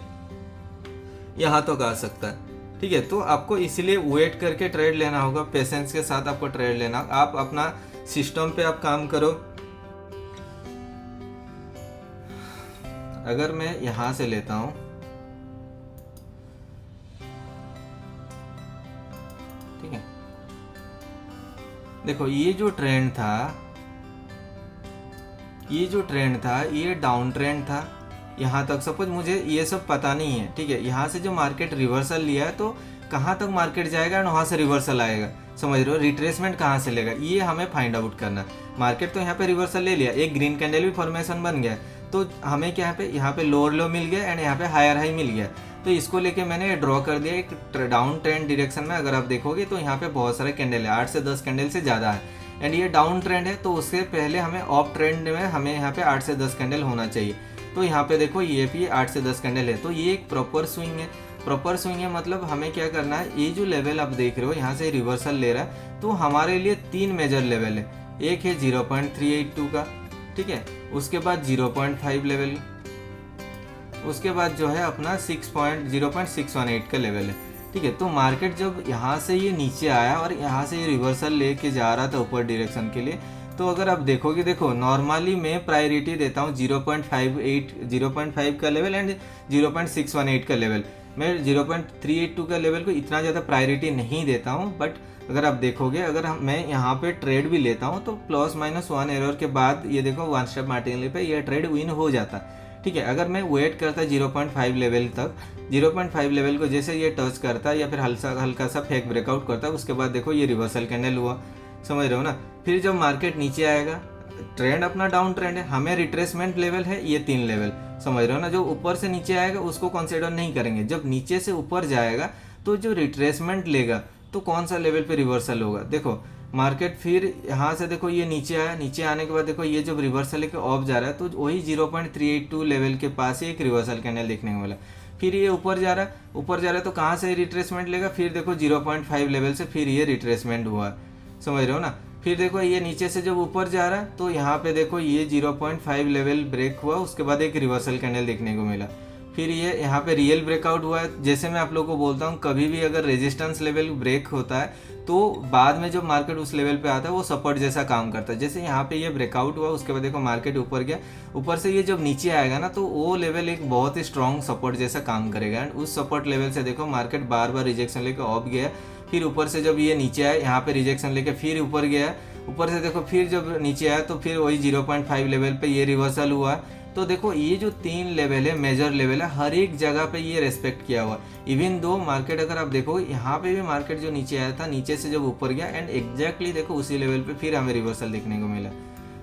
यहाँ तक आ सकता है, ठीक है। तो आपको इसलिए वेट करके ट्रेड लेना होगा, पेशेंस के साथ आपको ट्रेड लेना। आप अपना सिस्टम पे आप काम करो। अगर मैं यहाँ से लेता हूँ, ठीक है, देखो ये जो ट्रेंड था ये डाउन ट्रेंड था यहाँ तक। सपोज मुझे ये सब पता नहीं है, ठीक है, यहाँ से जो मार्केट रिवर्सल लिया है तो कहाँ तक मार्केट जाएगा एंड वहाँ से रिवर्सल आएगा, समझ रहे हो, रिट्रेसमेंट कहाँ से लेगा, ये हमें फाइंड आउट करना है। मार्केट तो यहाँ पे रिवर्सल ले लिया, एक ग्रीन कैंडल भी फॉर्मेशन बन गया, तो हमें क्या यहाँ पे लोअर लो मिल गया एंड यहाँ पे हायर हाई मिल गया। तो इसको लेके मैंने ड्रॉ कर दिया एक डाउन ट्रेंड डायरेक्शन में। अगर आप देखोगे तो यहाँ पे बहुत सारे कैंडल है, 8 से 10 कैंडल से ज़्यादा है एंड ये डाउन ट्रेंड है, तो उससे पहले हमें अप ट्रेंड में हमें यहाँ पे 8 से 10 कैंडल होना चाहिए। तो यहाँ पे देखो ये भी 8 से 10 कैंडल है, तो ये एक प्रॉपर स्विंग है। प्रॉपर स्विंग है मतलब हमें क्या करना है, ये जो लेवल आप देख रहे हो यहाँ से रिवर्सल ले रहा है, तो हमारे लिए 3 मेजर लेवल है। एक है 0.382 का, ठीक है, उसके बाद 0.5 लेवल, उसके बाद जो है अपना 0.618 का लेवल है, ठीक है। तो मार्केट जब यहाँ से ये नीचे आया और यहाँ से ये रिवर्सल लेके जा रहा था ऊपर डायरेक्शन के लिए, तो अगर आप देखोगे, देखो नॉर्मली मैं प्रायोरिटी देता हूँ 0.5 का लेवल एंड 0.618 का लेवल। मैं 0.382 का लेवल को इतना ज़्यादा प्रायोरिटी नहीं देता हूँ, बट अगर आप देखोगे, अगर मैं यहाँ पे ट्रेड भी लेता हूँ तो +-1 एरर के बाद ये देखो 1 स्टेप मार्टिनली पे ये ट्रेड विन हो जाता, ठीक है। अगर मैं वेट करता 0.5 लेवल तक, 0.5 लेवल को जैसे ये टच करता या फिर हल्का सा फेक ब्रेकआउट करता, उसके बाद देखो ये रिवर्सल कैंडल हुआ, समझ रहे हो ना। फिर जब मार्केट नीचे आएगा, ट्रेंड अपना डाउन ट्रेंड है, हमें रिट्रेसमेंट लेवल है ये 3 लेवल, समझ रहे हो ना। जो ऊपर से नीचे आएगा उसको कंसीडर नहीं करेंगे, जब नीचे से ऊपर जाएगा तो जो रिट्रेसमेंट लेगा तो कौन सा लेवल पे रिवर्सल होगा। देखो मार्केट फिर यहाँ से देखो ये नीचे आया, नीचे आने के बाद देखो ये जब रिवर्सल लेके ऑफ जा रहा है, तो वही 0.382 लेवल के पास ही एक रिवर्सल कैंडल देखने को मिला। फिर ये ऊपर जा रहा है, तो कहाँ से रिट्रेसमेंट लेगा, फिर देखो 0.5 लेवल से फिर ये रिट्रेसमेंट हुआ, समझ रहे हो ना। फिर देखो ये नीचे से जब ऊपर जा रहा है, तो यहाँ पे देखो ये 0.5 लेवल ब्रेक हुआ, उसके बाद एक रिवर्सल कैंडल देखने को मिला। फिर ये यहाँ पे रियल ब्रेकआउट हुआ है। जैसे मैं आप लोगों को बोलता हूँ, कभी भी अगर रेजिस्टेंस लेवल ब्रेक होता है तो बाद में जब मार्केट उस लेवल पे आता है वो सपोर्ट जैसा काम करता है। जैसे यहाँ पे ये ब्रेकआउट हुआ, उसके बाद देखो मार्केट ऊपर गया, ऊपर से ये जब नीचे आएगा ना, तो वो लेवल एक बहुत ही स्ट्रॉन्ग सपोर्ट जैसा काम करेगा एंड उस सपोर्ट लेवल से देखो मार्केट बार बार रिजेक्शन लेके ऑफ गया। फिर ऊपर से जब ये नीचे आया, यहाँ पे रिजेक्शन लेके फिर ऊपर गया, ऊपर से देखो फिर जब नीचे आया तो फिर वही 0.5 लेवल पे ये रिवर्सल हुआ। तो देखो ये जो 3 लेवल है, मेजर लेवल है, हर एक जगह पे ये रेस्पेक्ट किया हुआ। इवन दो मार्केट अगर आप देखो यहाँ पे भी मार्केट जो नीचे आया था, नीचे से जब ऊपर गया एंड एग्जैक्टली देखो उसी लेवल पे फिर हमें रिवर्सल देखने को मिला,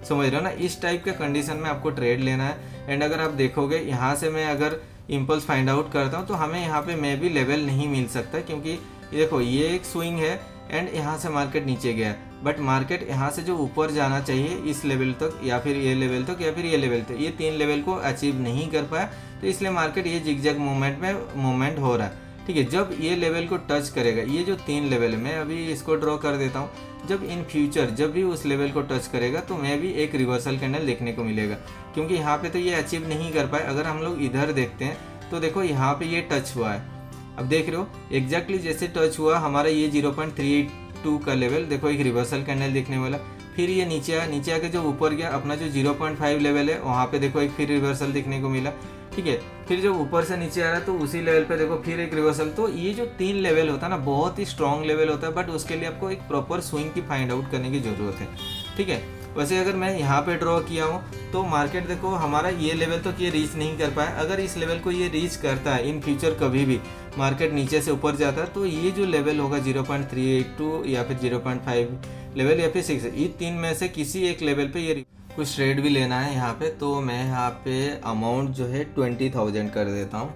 समझ रहे हो ना। इस टाइप के कंडीशन में आपको ट्रेड लेना है। एंड अगर आप देखोगे यहाँ से मैं अगर इम्पल्स फाइंड आउट करता हूँ तो हमें यहाँ पे मे भी लेवल नहीं मिल सकता, क्योंकि देखो ये एक स्विंग है एंड यहाँ से मार्केट नीचे गया, बट मार्केट यहाँ से जो ऊपर जाना चाहिए इस लेवल तक या फिर ये लेवल तक या फिर ये लेवल तक, ये 3 लेवल को अचीव नहीं कर पाया, तो इसलिए मार्केट ये जिगजैग मूवमेंट में मूवमेंट हो रहा है, ठीक है। जब ये लेवल को टच करेगा, ये जो 3 लेवल है, मैं अभी इसको ड्रॉ कर देता हूँ, जब इन फ्यूचर जब भी उस लेवल को टच करेगा तो मैं भी एक रिवर्सल कैंडल देखने को मिलेगा, क्योंकि यहाँ पे तो ये अचीव नहीं कर पाए। अगर हम लोग इधर देखते हैं तो देखो यहाँ पे ये टच हुआ है, अब देख रहे हो एग्जैक्टली जैसे टच हुआ हमारा ये 0.382 का लेवल, देखो एक रिवर्सल कैंडल देखने वाला। फिर ये नीचे आया, नीचे आके जो ऊपर गया, अपना जो 0.5 लेवल है वहाँ पे देखो एक फिर रिवर्सल देखने को मिला, ठीक है। फिर जब ऊपर से नीचे आ रहा है तो उसी लेवल पे देखो फिर एक रिवर्सल। तो ये जो 3 लेवल होता है ना, बहुत ही स्ट्रॉन्ग लेवल होता है, बट उसके लिए आपको एक प्रॉपर स्विंग की फाइंड आउट करने की जरूरत है, ठीक है। वैसे अगर मैं यहाँ पे ड्रॉ किया हूँ तो मार्केट देखो हमारा ये लेवल तो ये रीच नहीं कर पाया। अगर इस लेवल को ये रीच करता है इन फ्यूचर, कभी भी मार्केट नीचे से ऊपर जाता है, तो ये जो लेवल होगा 0.382 या फिर 0.5 लेवल या फिर 6, ये 3 में से किसी एक लेवल पे ये कुछ ट्रेड भी लेना है यहाँ पे। तो मैं यहाँ पे अमाउंट जो है 20,000 कर देता हूँ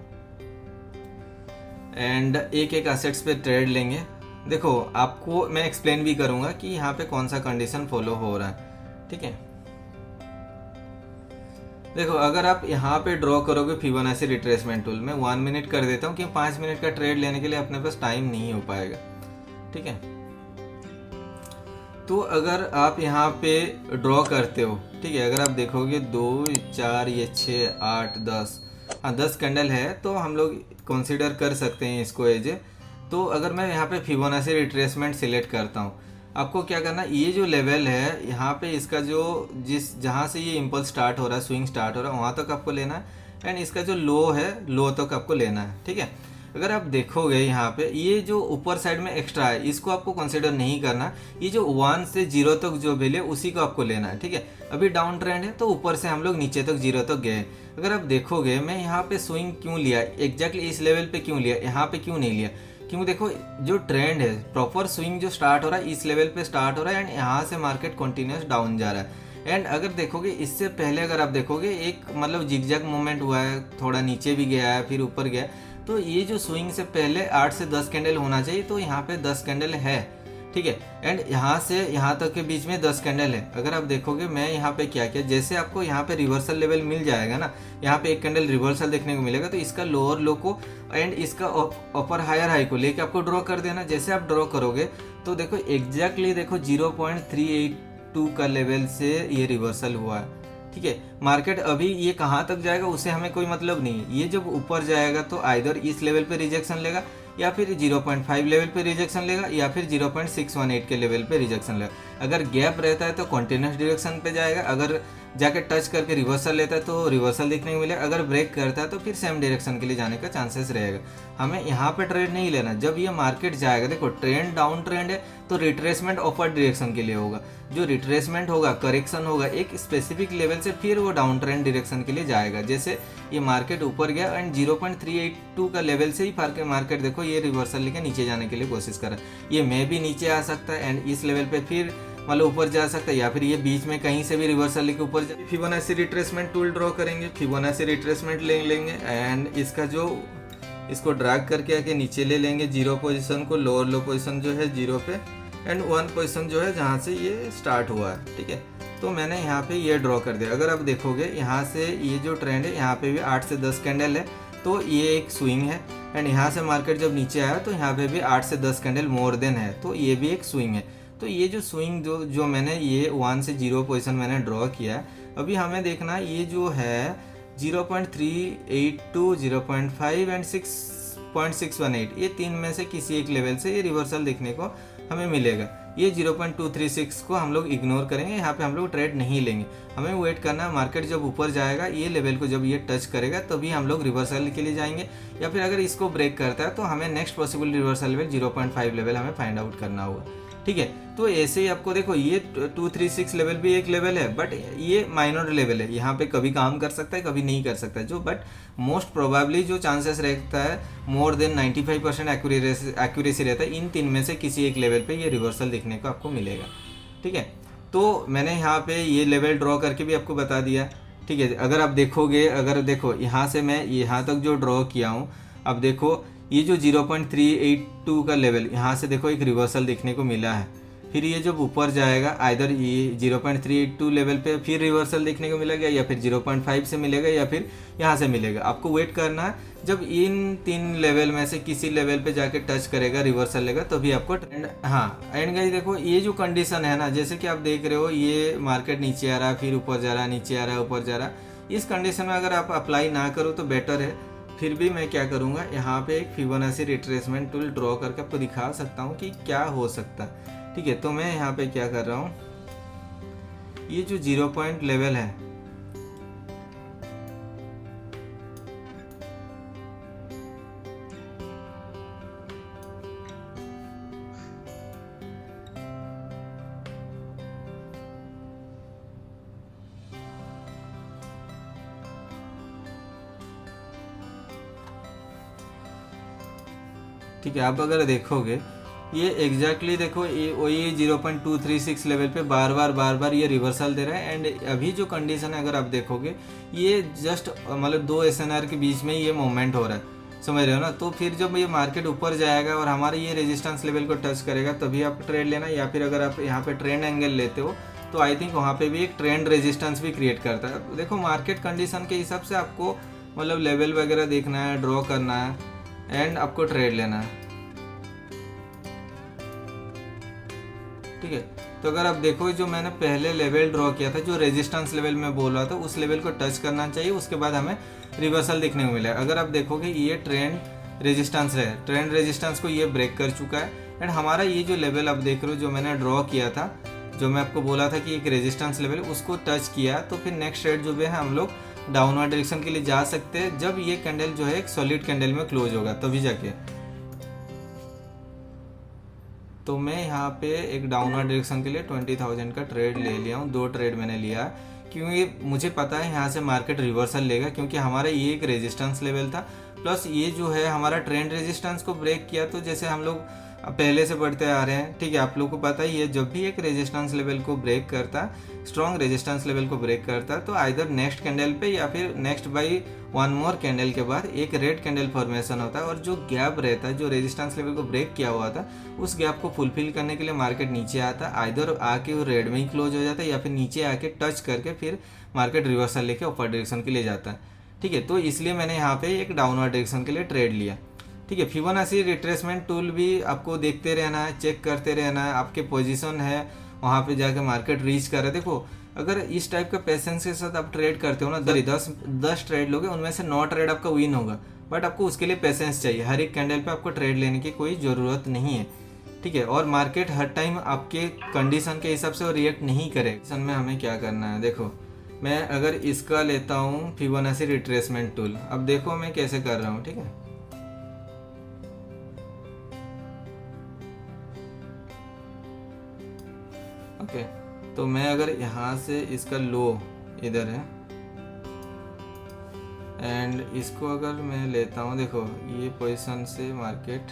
एंड एक एसेट्स पे ट्रेड लेंगे। देखो आपको मैं एक्सप्लेन भी करूँगा कि यहाँ पे कौन सा कंडीशन फॉलो हो रहा है, ठीक है। देखो अगर आप यहाँ पे ड्रॉ करोगे फिबोनाची रिट्रेसमेंट टूल, मैं 1 मिनट कर देता हूँ कि 5 मिनट का ट्रेड लेने के लिए अपने पास टाइम नहीं हो पाएगा, ठीक है। तो अगर आप यहाँ पे ड्रॉ करते हो, ठीक है, अगर आप देखोगे 2, 4, ये 6, 8, 10, हाँ 10 कैंडल है, तो हम लोग कंसीडर कर सकते हैं इसको एज ए। तो अगर मैं यहाँ पे फिबोनाची रिट्रेसमेंट सिलेक्ट करता हूँ, आपको क्या करना, ये जो लेवल है यहाँ पे इसका जो जहाँ से ये इम्पल्स स्टार्ट हो रहा है, स्विंग स्टार्ट हो रहा है, वहाँ तक आपको लेना है एंड इसका जो लो है, लो तक आपको लेना है, ठीक है। अगर आप देखोगे यहाँ पे ये जो ऊपर साइड में एक्स्ट्रा है, इसको आपको कंसीडर नहीं करना, ये जो 1 से 0 तक जो बिल है उसी को आपको लेना है, ठीक है। अभी डाउन ट्रेंड है तो ऊपर से हम लोग नीचे तक 0 तक गए। अगर आप देखोगे मैं यहाँ पे स्विंग क्यों लिया, एग्जैक्टली इस लेवल पे क्यों लिया, यहाँ पे क्यों नहीं लिया, क्योंकि देखो जो ट्रेंड है, प्रॉपर स्विंग जो स्टार्ट हो रहा है इस लेवल पे स्टार्ट हो रहा है एंड यहाँ से मार्केट कंटिन्यूस डाउन जा रहा है। एंड अगर देखोगे इससे पहले अगर आप देखोगे एक मतलब जिगजैग मूवमेंट हुआ है, थोड़ा नीचे भी गया है फिर ऊपर गया, तो ये जो स्विंग से पहले 8 से 10 कैंडल होना चाहिए, तो यहाँ पे 10 कैंडल है, ठीक है। एंड यहाँ से यहाँ तक के बीच में 10 कैंडल है। अगर आप देखोगे मैं यहाँ पे क्या किया, जैसे आपको यहाँ पे रिवर्सल लेवल मिल जाएगा ना, यहाँ पे एक कैंडल रिवर्सल देखने को मिलेगा, तो इसका लोअर लो को एंड इसका अपर हायर हाई को लेके आपको ड्रॉ कर देना। जैसे आप ड्रॉ करोगे तो देखो एग्जैक्टली देखो 0.382 का लेवल से ये रिवर्सल हुआ है, ठीक है। मार्केट अभी ये कहाँ तक जाएगा उससे हमें कोई मतलब नहीं, ये जब ऊपर जाएगा तो आइदर इस लेवल पे रिजेक्शन लेगा या फिर 0.5 लेवल पे रिजेक्शन लेगा या फिर 0.618 के लेवल पे रिजेक्शन लेगा। अगर गैप रहता है तो कॉन्टिन्यूस डायरेक्शन पे जाएगा, अगर जाके टच करके रिवर्सल लेता है तो रिवर्सल देखने को मिलेगा, अगर ब्रेक करता है तो फिर सेम डायरेक्शन के लिए जाने का चांसेस रहेगा। हमें यहाँ पे ट्रेड नहीं लेना। जब ये मार्केट जाएगा, देखो ट्रेंड डाउन ट्रेंड है तो रिट्रेसमेंट अपर डायरेक्शन के लिए होगा, जो रिट्रेसमेंट होगा करेक्शन होगा एक स्पेसिफिक लेवल से, फिर वो डाउन ट्रेंड डायरेक्शन के लिए जाएगा। जैसे ये मार्केट ऊपर गया एंड 0.382 का लेवल से ही मार्केट देखो ये रिवर्सल लेके नीचे जाने के लिए कोशिश कर रहा है। ये मे भी नीचे आ सकता है एंड इस लेवल पे फिर मतलब ऊपर जा सकता है, या फिर ये बीच में कहीं से भी रिवर्सल लेके ऊपर जाए। फिबोनाची रिट्रेसमेंट टूल ड्रॉ करेंगे, फिबोनाची रिट्रेसमेंट ले लेंगे एंड इसका जो इसको ड्रैग करके आके नीचे ले लेंगे, 0 पोजीशन को, लोअर लो पोजीशन जो है 0 पे एंड 1 पोजीशन जो है जहाँ से ये स्टार्ट हुआ है, ठीक है। तो मैंने यहाँ पे ये ड्रॉ कर दिया। अगर आप देखोगे यहाँ से ये जो ट्रेंड है यहाँ पे भी 8 से 10 कैंडल है, तो ये एक स्विंग है एंड यहाँ से मार्केट जब नीचे आया तो यहाँ पे भी 8 से 10 कैंडल मोर देन है, तो ये भी एक स्विंग है। तो ये जो स्विंग जो मैंने ये 1 से 0 पोजीशन मैंने ड्रॉ किया है, अभी हमें देखना ये जो है 0.382, 0.5 एंड 6.618, ये तीन में से किसी एक लेवल से ये रिवर्सल देखने को हमें मिलेगा। ये 0.236 को हम लोग इग्नोर करेंगे, यहाँ पे हम लोग ट्रेड नहीं लेंगे। हमें वेट करना है, मार्केट जब ऊपर जाएगा ये लेवल को जब ये टच करेगा तभी हम लोग रिवर्सल के लिए जाएंगे, या फिर अगर इसको ब्रेक करता है तो हमें next possible reversal level 0.5 level हमें फाइंड आउट करना होगा, ठीक है। तो ऐसे ही आपको देखो ये 236 लेवल भी एक लेवल है, बट ये माइनर लेवल है, यहाँ पे कभी काम कर सकता है कभी नहीं कर सकता है, जो बट मोस्ट प्रोबेबली जो चांसेस रहता है मोर देन 95% एक्यूरेसी रहता है, इन तीन में से किसी एक लेवल पे ये रिवर्सल देखने को आपको मिलेगा, ठीक है। तो मैंने यहाँ पे ये लेवल ड्रॉ करके भी आपको बता दिया, ठीक है। अगर आप देखोगे, अगर देखो यहाँ से मैं यहाँ तक जो ड्रॉ किया हूँ, अब देखो ये जो 0.382 का लेवल यहाँ से देखो एक रिवर्सल देखने को मिला है, फिर ये जब ऊपर जाएगा आइदर ये 0.382 लेवल पे फिर रिवर्सल देखने को मिलेगा, या फिर 0.5 से मिलेगा, या फिर यहाँ से मिलेगा। आपको वेट करना है, जब इन तीन लेवल में से किसी लेवल पे जाके टच करेगा रिवर्सल लेगा तभी आपको ट्रेंड। हाँ एंड गाइस देखो ये जो कंडीशन है ना, जैसे कि आप देख रहे हो ये मार्केट नीचे आ रहा है फिर ऊपर जा रहा है, नीचे आ रहा है ऊपर जा रहा है, इस कंडीशन में अगर आप अप्लाई ना करो तो बेटर है। फिर भी मैं क्या करूँगा, यहाँ पे एक फिबोनाची रिट्रेसमेंट टूल ड्रॉ करके आपको दिखा सकता हूँ कि क्या हो सकता है, ठीक है। तो मैं यहाँ पे क्या कर रहा हूँ, ये जो 0 पॉइंट लेवल है ठीक है, आप अगर देखोगे ये एग्जैक्टली देखो ये वही 0.236 लेवल पे बार बार ये रिवर्सल दे रहा है। एंड अभी जो कंडीशन है अगर आप देखोगे ये जस्ट मतलब दो SNR के बीच में ये मूवमेंट हो रहा है, समझ रहे हो ना। तो फिर जब ये मार्केट ऊपर जाएगा और हमारे ये रेजिस्टेंस लेवल को टच करेगा तभी आप ट्रेड लेना, या फिर अगर आप यहाँ पे ट्रेंड एंगल लेते हो तो आई थिंक वहाँ पे भी एक ट्रेंड रेजिस्टेंस भी क्रिएट करता है। देखो मार्केट कंडीशन के हिसाब से आपको मतलब लेवल वगैरह देखना है, ड्रॉ करना है एंड आपको ट्रेड लेना है, ठीक है। तो अगर आप देखो जो मैंने पहले लेवल ड्रॉ किया था, जो रेजिस्टेंस लेवल में बोल रहा था, उस लेवल को टच करना चाहिए, उसके बाद हमें रिवर्सल देखने को मिला। अगर आप देखोगे ये ट्रेंड रेजिस्टेंस है, ट्रेंड रेजिस्टेंस को ये ब्रेक कर चुका है एंड हमारा ये जो लेवल आप देख रहे हो जो मैंने ड्रॉ किया था, जो मैं आपको बोला था कि एक रेजिस्टेंस लेवल, उसको टच किया तो फिर नेक्स्ट ट्रेड जो भी है हम लोग डाउनवर्ड डायरेक्शन के लिए जा सकते हैं जब ये कैंडल जो है एक सॉलिड कैंडल में क्लोज होगा तभी जाके। तो मैं यहाँ पे एक डाउनवर्ड डायरेक्शन के लिए 20,000 का ट्रेड ले लिया हूँ, 2 ट्रेड मैंने लिया क्योंकि मुझे पता है यहाँ से मार्केट रिवर्सल लेगा, क्योंकि हमारा ये एक रेजिस्टेंस लेवल था प्लस ये जो है हमारा ट्रेंड रेजिस्टेंस को ब्रेक किया, तो जैसे हम लोग पहले से बढ़ते आ रहे हैं, ठीक है, आप लोगों को पता ही है जब भी एक रेजिस्टेंस लेवल को ब्रेक करता, स्ट्रॉन्ग रेजिस्टेंस लेवल को ब्रेक करता, तो आइदर नेक्स्ट कैंडल पे या फिर next by one more candle के बाद एक रेड कैंडल फॉर्मेशन होता है, और जो गैप रहता है जो रेजिस्टेंस लेवल को ब्रेक किया हुआ था उस गैप को फुलफिल करने के लिए मार्केट नीचे आता, आइदर आके वो रेड में ही क्लोज हो जाता है या फिर नीचे आके टच करके फिर मार्केट रिवर्सल लेके ऊपर डायरेक्शन के लिए जाता है, ठीक है। तो इसलिए मैंने यहाँ पे एक डाउनवर्ड डायरेक्शन के लिए ट्रेड लिया, ठीक है। फिबोनाची रिट्रेसमेंट टूल भी आपको देखते रहना है, चेक करते रहना है, आपके पोजीशन है वहाँ पे जाके मार्केट रीच कर रहा है। देखो अगर इस टाइप का पेशेंस के साथ आप ट्रेड करते हो ना, 10 ट्रेड लोगे, उनमें से 9 ट्रेड आपका विन होगा, बट आपको उसके लिए पेशेंस चाहिए। हर एक कैंडल पे आपको ट्रेड लेने की कोई ज़रूरत नहीं है, ठीक है। और मार्केट हर टाइम आपके कंडीशन के हिसाब से वो रिएक्ट नहीं करे। कंडीशन में हमें क्या करना है, देखो मैं अगर इसका लेता हूँ फिबोनाची रिट्रेसमेंट टूल, अब देखो मैं कैसे कर रहा हूँ, ठीक है। ओके, तो मैं अगर यहाँ से इसका लो इधर है एंड इसको अगर मैं लेता हूँ, देखो ये पोजीशन से मार्केट,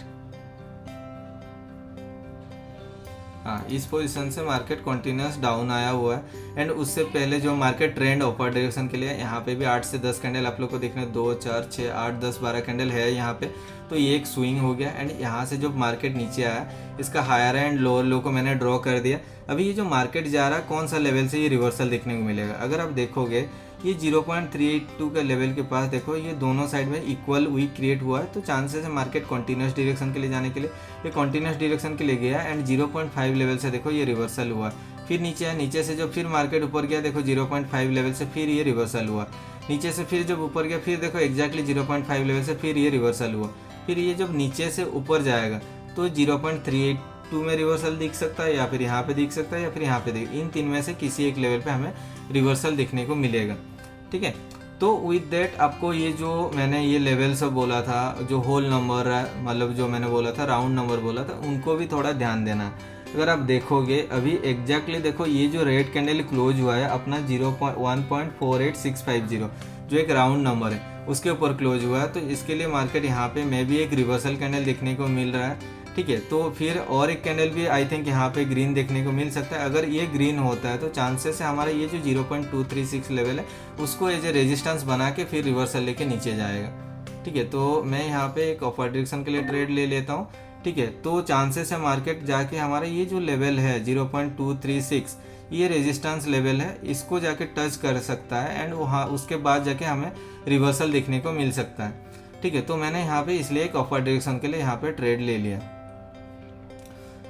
हाँ इस पोजीशन से मार्केट कंटिन्यूस डाउन आया हुआ है, एंड उससे पहले जो मार्केट ट्रेंड अपर डायरेक्शन के लिए यहाँ पे भी 8 से 10 कैंडल आप लोग को देखने, 2 4 6 8 10 12 कैंडल है यहाँ पे, तो ये एक स्विंग हो गया। एंड यहाँ से जो मार्केट नीचे आया इसका हायर एंड लोअर लो को मैंने ड्रॉ कर दिया। अभी ये जो मार्केट जा रहा है कौन सा लेवल से ये रिवर्सल देखने को मिलेगा, अगर आप देखोगे ये 0.382 का लेवल के पास, देखो ये दोनों साइड में इक्वल वीक क्रिएट हुआ है, तो चांसेस है मार्केट कंटिन्यूस डायरेक्शन के लिए जाने के लिए, ये कंटिन्यूस डायरेक्शन के लिए गया एंड 0.5 लेवल से देखो ये रिवर्सल हुआ, फिर नीचे है, नीचे से जब फिर मार्केट ऊपर गया देखो 0.5 लेवल से फिर ये रिवर्सल हुआ, नीचे से फिर जब ऊपर गया फिर देखो एग्जैक्टली 0.5 लेवल से फिर ये रिवर्सल हुआ, फिर ये जब नीचे से ऊपर जाएगा तो 0.382 में रिवर्सल दिख सकता है, या फिर यहाँ पे दिख सकता है, या फिर यहाँ पे दिख, इन तीन में से किसी एक लेवल पे हमें रिवर्सल देखने को मिलेगा, ठीक है। तो विद दैट आपको ये जो मैंने ये लेवल सब बोला था, जो होल नंबर है, मतलब जो मैंने बोला था राउंड नंबर बोला था, उनको भी थोड़ा ध्यान देना है। अगर आप देखोगे अभी एग्जैक्टली देखो ये जो रेड कैंडल क्लोज हुआ है अपना 1.48650 जो एक राउंड नंबर है उसके ऊपर क्लोज हुआ है, तो इसके लिए मार्केट यहाँ पे मे भी एक रिवर्सल कैंडल देखने को मिल रहा है, ठीक है। तो फिर और एक कैंडल भी आई थिंक यहाँ पे ग्रीन देखने को मिल सकता है। अगर ये ग्रीन होता है तो चांसेस है हमारा ये जो 0.236 लेवल है उसको एज ए रेजिस्टेंस बना के फिर रिवर्सल लेके नीचे जाएगा, ठीक है। तो मैं यहाँ पे एक अपर डायरेक्शन के लिए ट्रेड ले लेता हूँ, ठीक है। तो चांसेस है मार्केट जाके हमारा ये जो लेवल है 0.236 ये रेजिस्टेंस लेवल है, इसको जाके टच कर सकता है एंड वहाँ उसके बाद जाके हमें रिवर्सल देखने को मिल सकता है, ठीक है। तो मैंने यहाँ पे इसलिए एक अपर डायरेक्शन के लिए यहाँ पे ट्रेड ले लिया।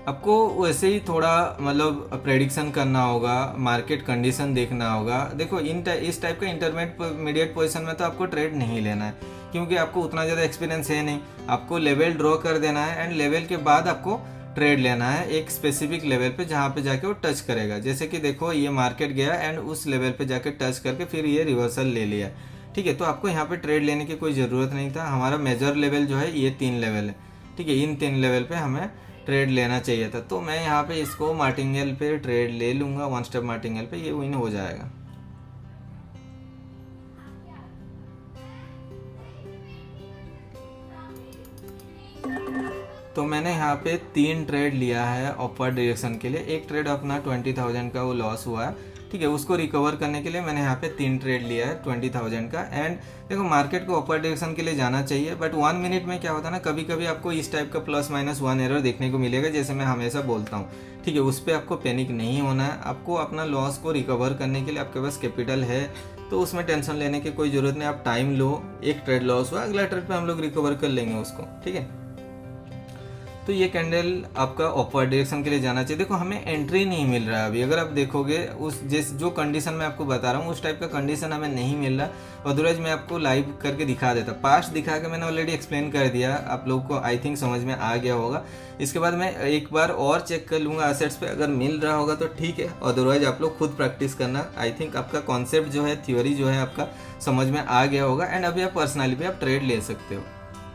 आपको वैसे ही थोड़ा मतलब प्रेडिक्शन करना होगा, मार्केट कंडीशन देखना होगा। देखो इस टाइप का इंटरमीडिएट पोजीशन में तो आपको ट्रेड नहीं लेना है, क्योंकि आपको उतना ज़्यादा एक्सपीरियंस है नहीं। आपको लेवल ड्रॉ कर देना है एंड लेवल के बाद आपको ट्रेड लेना है एक स्पेसिफिक लेवल पे जहाँ पे जाके वो टच करेगा। जैसे कि देखो ये मार्केट गया एंड उस लेवल पे जाके टच करके फिर ये रिवर्सल ले लिया, ठीक है। तो आपको यहाँ पे ट्रेड लेने की कोई ज़रूरत नहीं था। हमारा मेजर लेवल जो है ये 3 लेवल है, ठीक है। इन 3 लेवल पे हमें ट्रेड लेना चाहिए था, तो मैं यहाँ पे इसको मार्टिंगेल पे ट्रेड ले लूँगा, 1 स्टेप मार्टिंगेल पे, ये विन हो जाएगा। तो मैंने यहाँ पे 3 ट्रेड लिया है अपर डायरेक्शन के लिए। एक ट्रेड अपना 20,000 का वो लॉस हुआ है, ठीक है। उसको रिकवर करने के लिए मैंने यहाँ पे 3 ट्रेड लिया है 20,000 का। एंड देखो मार्केट को अपर डायरेक्शन के लिए जाना चाहिए, बट 1 मिनट में क्या होता है ना, कभी कभी आपको इस टाइप का +-1 एरर देखने को मिलेगा, जैसे मैं हमेशा बोलता हूँ, ठीक है। उस पर आपको पैनिक नहीं होना है। आपको अपना लॉस को रिकवर करने के लिए आपके पास कैपिटल है तो उसमें टेंशन लेने की कोई ज़रूरत नहीं। आप टाइम लो, एक ट्रेड लॉस हुआ, अगला ट्रेड पर हम लोग रिकवर कर लेंगे उसको, ठीक है। तो ये कैंडल आपका अपर डायरेक्शन के लिए जाना चाहिए। देखो हमें एंट्री नहीं मिल रहा है अभी, अगर आप देखोगे उस जो कंडीशन मैं आपको बता रहा हूँ उस टाइप का कंडीशन हमें नहीं मिल रहा। अदरवाइज मैं आपको लाइव करके दिखा देता, पास्ट दिखा के मैंने ऑलरेडी एक्सप्लेन कर दिया, आप लोग को आई थिंक समझ में आ गया होगा। इसके बाद मैं एक बार और चेक कर लूँगा असेट्स पे, अगर मिल रहा होगा तो ठीक है, अदरवाइज आप लोग खुद प्रैक्टिस करना। आई थिंक आपका कॉन्सेप्ट जो है, थ्योरी जो है आपका समझ में आ गया होगा एंड अभी आप पर्सनली भी आप ट्रेड ले सकते हो,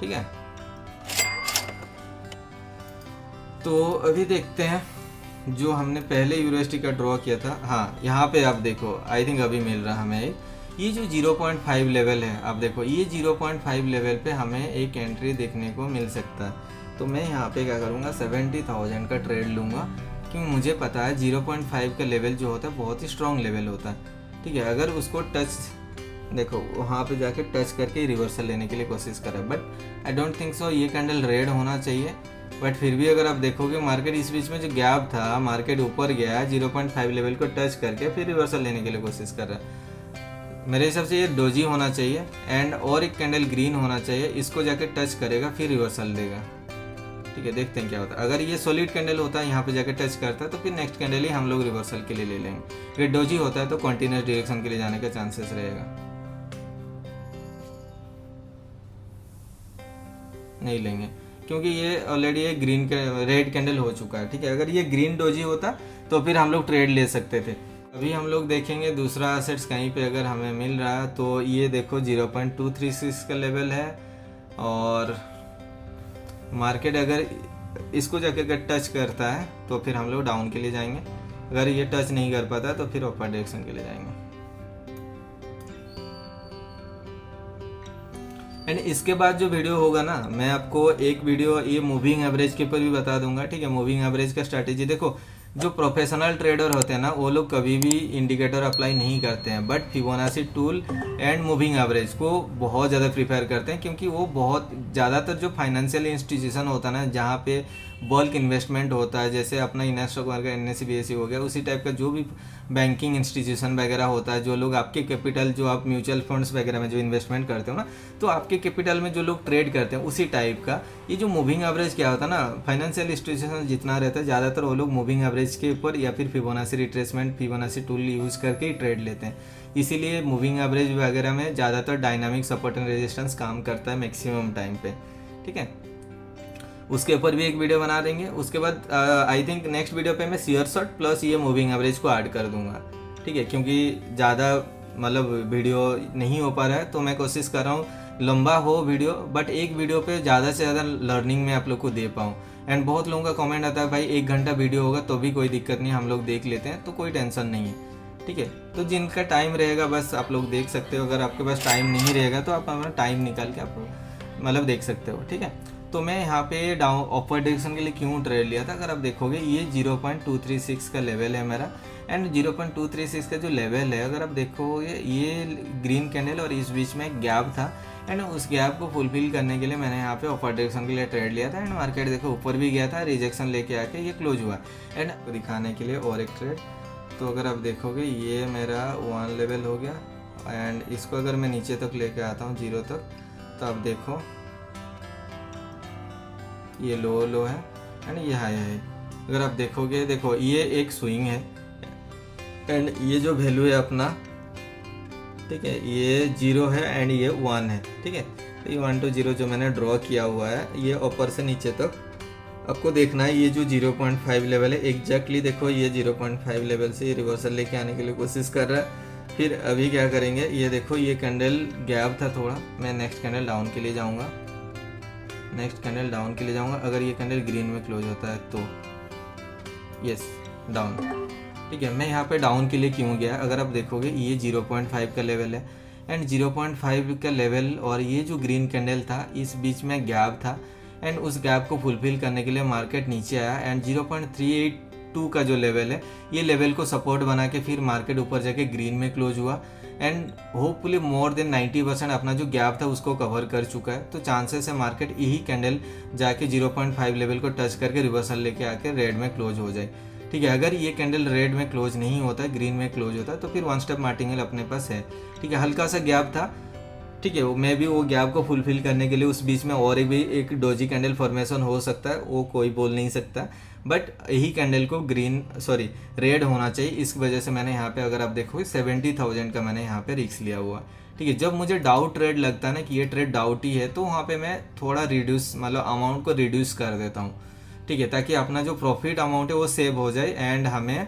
ठीक है। तो अभी देखते हैं जो हमने पहले यूएसडी का ड्रॉ किया था। हाँ यहाँ पे आप देखो, आई थिंक अभी मिल रहा हमें ये जो 0.5 लेवल है, आप देखो ये 0.5 लेवल पे हमें एक एंट्री देखने को मिल सकता है। तो मैं यहाँ पे क्या करूँगा, 70,000 का ट्रेड लूँगा, क्योंकि मुझे पता है 0.5 का लेवल जो होता है बहुत ही स्ट्रॉन्ग लेवल होता है। ठीक है, अगर उसको टच, देखो वहाँ पे जाके टच करके रिवर्सल लेने के लिए कोशिश करें, but I don't think so ये कैंडल रेड होना चाहिए। बट फिर भी अगर आप देखोगे मार्केट इस बीच में जो गैप था, मार्केट ऊपर गया 0.5 लेवल को टच करके फिर रिवर्सल लेने के लिए कोशिश कर रहा है। मेरे हिसाब से ये डोजी होना चाहिए एंड और एक कैंडल ग्रीन होना चाहिए, इसको जाके टच करेगा फिर रिवर्सल देगा। ठीक है, देखते हैं क्या होता है। अगर ये सॉलिड कैंडल होता है, यहाँ पे जाके टच करता है, तो फिर नेक्स्ट कैंडल ही हम लोग रिवर्सल के लिए ले लेंगे। ये डोजी होता है तो कंटिन्यूस डायरेक्शन के लिए जाने का चांसेस रहेगा, नहीं लेंगे क्योंकि ये ऑलरेडी एक ग्रीन रेड कैंडल हो चुका है। ठीक है, अगर ये ग्रीन डोजी होता तो फिर हम लोग ट्रेड ले सकते थे। अभी हम लोग देखेंगे दूसरा एसेट्स कहीं पे अगर हमें मिल रहा है, तो ये देखो 0.236 का लेवल है, और मार्केट अगर इसको जाके अगर टच करता है तो फिर हम लोग डाउन के लिए जाएंगे, अगर ये टच नहीं कर पाता तो फिर अपर डायरेक्शन के लिए जाएंगे। एंड इसके बाद जो वीडियो होगा ना, मैं आपको एक वीडियो ये मूविंग एवरेज के ऊपर भी बता दूंगा। ठीक है, मूविंग एवरेज का स्ट्रैटेजी देखो, जो प्रोफेशनल ट्रेडर होते हैं ना, वो लोग कभी भी इंडिकेटर अप्लाई नहीं करते हैं, but Fibonacci tool and moving average को बहुत ज़्यादा प्रीफर करते हैं, क्योंकि वो बहुत ज़्यादातर जो फाइनेंशियल इंस्टीट्यूशन होता है ना, जहाँ पे बल्क इन्वेस्टमेंट होता है, जैसे अपना इन्वेस्टॉक वगैरह NSE BSE हो गया, उसी टाइप का जो भी बैंकिंग इंस्टीट्यूशन वगैरह होता है, जो लोग आपके कैपिटल, जो आप म्यूचुअल फंड्स वगैरह में जो इन्वेस्टमेंट करते हो ना, तो आपके कैपिटल में जो लोग ट्रेड करते हैं उसी टाइप का ये जो मूविंग एवरेज क्या होता है ना, फाइनेंशियल इंस्टीट्यूशन जितना रहता है ज़्यादातर वो लोग मूविंग एवरेज के ऊपर या फिर Fibonacci retracement, Fibonacci tool use करके ही ट्रेड लेते हैं। इसीलिए मूविंग एवरेज वगैरह में ज़्यादातर डायनामिक सपोर्ट एंड रेजिस्टेंस काम करता है मैक्सिमम टाइम पे। ठीक है, उसके ऊपर भी एक वीडियो बना देंगे। उसके बाद आई थिंक नेक्स्ट वीडियो पे मैं शेयर शॉट प्लस ये मूविंग एवरेज को ऐड कर दूंगा। ठीक है, क्योंकि ज़्यादा मतलब वीडियो नहीं हो पा रहा है, तो मैं कोशिश कर रहा हूँ लंबा हो वीडियो, बट एक वीडियो पे ज़्यादा से ज़्यादा लर्निंग में आप लोग को दे पाऊँ। एंड बहुत लोगों का कमेंट आता है भाई 1 घंटा वीडियो होगा तो भी कोई दिक्कत नहीं, हम लोग देख लेते हैं, तो कोई टेंशन नहीं है। ठीक है, तो जिनका टाइम रहेगा बस आप लोग देख सकते हो, अगर आपके पास टाइम नहीं रहेगा तो आप अपना टाइम निकाल के आप मतलब देख सकते हो। ठीक है, तो मैं यहाँ पे डाउन अपर डायरेक्शन के लिए क्यों ट्रेड लिया था, अगर आप देखोगे ये 0.236 का लेवल है मेरा, एंड 0.236 का जो लेवल है अगर आप देखोगे ये ग्रीन कैंडल और इस बीच में एक गैप था, एंड उस गैप को फुलफिल करने के लिए मैंने यहाँ पे अपर डायरेक्शन के लिए ट्रेड लिया था। एंड मार्केट देखो ऊपर भी गया था, रिजेक्शन लेके आके ये क्लोज हुआ। एंड दिखाने के लिए और एक ट्रेड, तो अगर आप देखोगे ये मेरा 1 लेवल हो गया, एंड इसको अगर मैं नीचे तक लेके आता हूँ 0 तक, तो आप देखो ये लो है एंड ये हाई है। अगर आप देखोगे, देखो ये एक स्विंग है एंड ये जो वैल्यू है अपना, ठीक है, ये 0 है एंड ये 1 है। ठीक है, तो ये 1 to 0 जो मैंने ड्रॉ किया हुआ है, ये ऊपर से नीचे तक आपको देखना है। ये जो 0.5 लेवल है एग्जैक्टली देखो, ये 0.5 लेवल से रिवर्सल लेके आने के लिए कोशिश कर रहा है। फिर अभी क्या करेंगे, ये देखो ये कैंडल गैप था थोड़ा, मैं नेक्स्ट कैंडल डाउन के लिए जाऊँगा, नेक्स्ट कैंडल डाउन के लिए जाऊँगा। अगर ये कैंडल ग्रीन में क्लोज होता है तो यस डाउन। ठीक है, मैं यहाँ पे डाउन के लिए क्यों गया, अगर आप देखोगे ये 0.5 का लेवल है एंड 0.5 का लेवल और ये जो ग्रीन कैंडल था इस बीच में गैप था, एंड उस गैप को फुलफिल करने के लिए मार्केट नीचे आया, एंड 0.382 का जो लेवल है ये लेवल को सपोर्ट बना के फिर मार्केट ऊपर जाके ग्रीन में क्लोज हुआ, एंड होपफुली मोर देन 90% अपना जो गैप था उसको कवर कर चुका है। तो चांसेस है मार्केट यही कैंडल जाके 0.5 लेवल को टच करके रिवर्सल लेके आके रेड में क्लोज हो जाए। ठीक है, अगर ये कैंडल रेड में क्लोज नहीं होता, ग्रीन में क्लोज होता, तो फिर 1 स्टेप मार्टिंगल अपने पास है। ठीक है, हल्का सा गैप था, ठीक है, मे भी वो गैप को फुलफिल करने के लिए उस बीच में और भी एक डोजी कैंडल फॉर्मेशन हो सकता है, वो कोई बोल नहीं सकता, बट यही कैंडल को रेड होना चाहिए। इस वजह से मैंने यहाँ पे अगर आप देखोगे 70,000 का मैंने यहाँ पे रिस्क लिया हुआ। ठीक है, जब मुझे डाउट ट्रेड लगता है ना कि ये ट्रेड डाउट ही है, तो वहाँ पे मैं थोड़ा रिड्यूस मतलब अमाउंट को रिड्यूस कर देता हूँ। ठीक है, ताकि अपना जो प्रॉफिट अमाउंट है वो सेव हो जाए, एंड हमें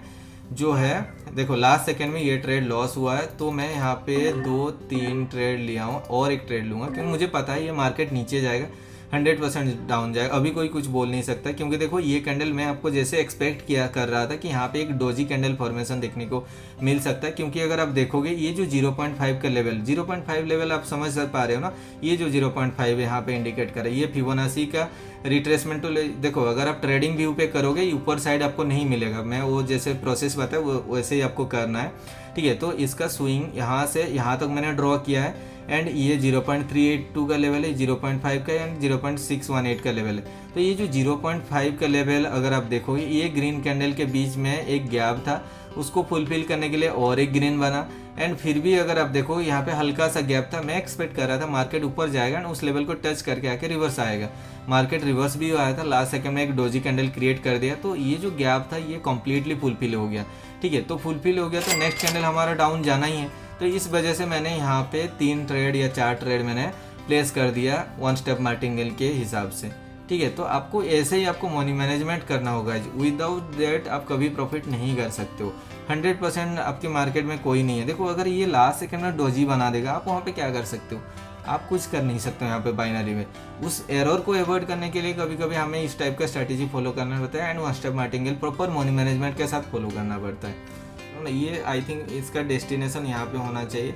जो है देखो लास्ट सेकंड में ये ट्रेड लॉस हुआ है, तो मैं यहाँ पे 2-3 ट्रेड लिया हूँ और एक ट्रेड लूँगा, क्योंकि मुझे पता है ये मार्केट नीचे जाएगा 100% डाउन जाएगा। अभी कोई कुछ बोल नहीं सकता, क्योंकि देखो ये कैंडल मैं आपको जैसे एक्सपेक्ट किया कर रहा था कि यहाँ पे एक डोजी कैंडल फॉर्मेशन देखने को मिल सकता है। क्योंकि अगर आप देखोगे ये जो 0.5 का लेवल, 0.5 लेवल आप समझ पा रहे हो ना, ये जो 0.5 यहाँ पे इंडिकेट कर रहा है, ये फिबोनाची का रिट्रेसमेंट टूल। देखो अगर आप ट्रेडिंग व्यू पे करोगे ऊपर साइड आपको नहीं मिलेगा, मैं वो जैसे प्रोसेस बताया वो वैसे ही आपको करना है, ठीक है। तो इसका स्विंग यहाँ से यहाँ तक मैंने ड्रॉ किया है, एंड ये 0.382 का लेवल है, 0.5 का एंड 0.618 का लेवल है। तो ये जो 0.5 का लेवल अगर आप देखोगे, ये ग्रीन कैंडल के बीच में एक गैप था, उसको फुलफिल करने के लिए और एक ग्रीन बना, एंड फिर भी अगर आप देखो यहाँ पे हल्का सा गैप था। मैं एक्सपेक्ट कर रहा था मार्केट ऊपर जाएगा एंड उस लेवल को टच करके आके रिवर्स आएगा। मार्केट रिवर्स भी आया था, लास्ट सेकंड में एक डोजी कैंडल क्रिएट कर दिया, तो ये जो गैप था ये कंप्लीटली फुलफिल हो गया, ठीक है। तो फुलफिल हो गया तो नेक्स्ट कैंडल हमारा डाउन जाना ही है। तो इस वजह से मैंने यहाँ पे 3 ट्रेड या 4 ट्रेड मैंने प्लेस कर दिया 1 स्टेप मार्टिंगेल के हिसाब से, ठीक है। तो आपको ऐसे ही आपको मनी मैनेजमेंट करना होगा, विदाउट दैट आप कभी प्रॉफिट नहीं कर सकते हो। 100% आपके मार्केट में कोई नहीं है। देखो अगर ये लास्ट सेकंड में डोजी बना देगा, आप वहाँ पे क्या कर सकते हो? आप कुछ कर नहीं सकते हो यहाँ पे बाइनरी में। उस एरर को अवॉइड करने के लिए कभी कभी हमें इस टाइप का स्ट्रैटेजी फॉलो करना पड़ता है, and 1 step martingale proper money management के साथ फॉलो करना पड़ता है। ये आई थिंक इसका डेस्टिनेशन यहाँ पे होना चाहिए,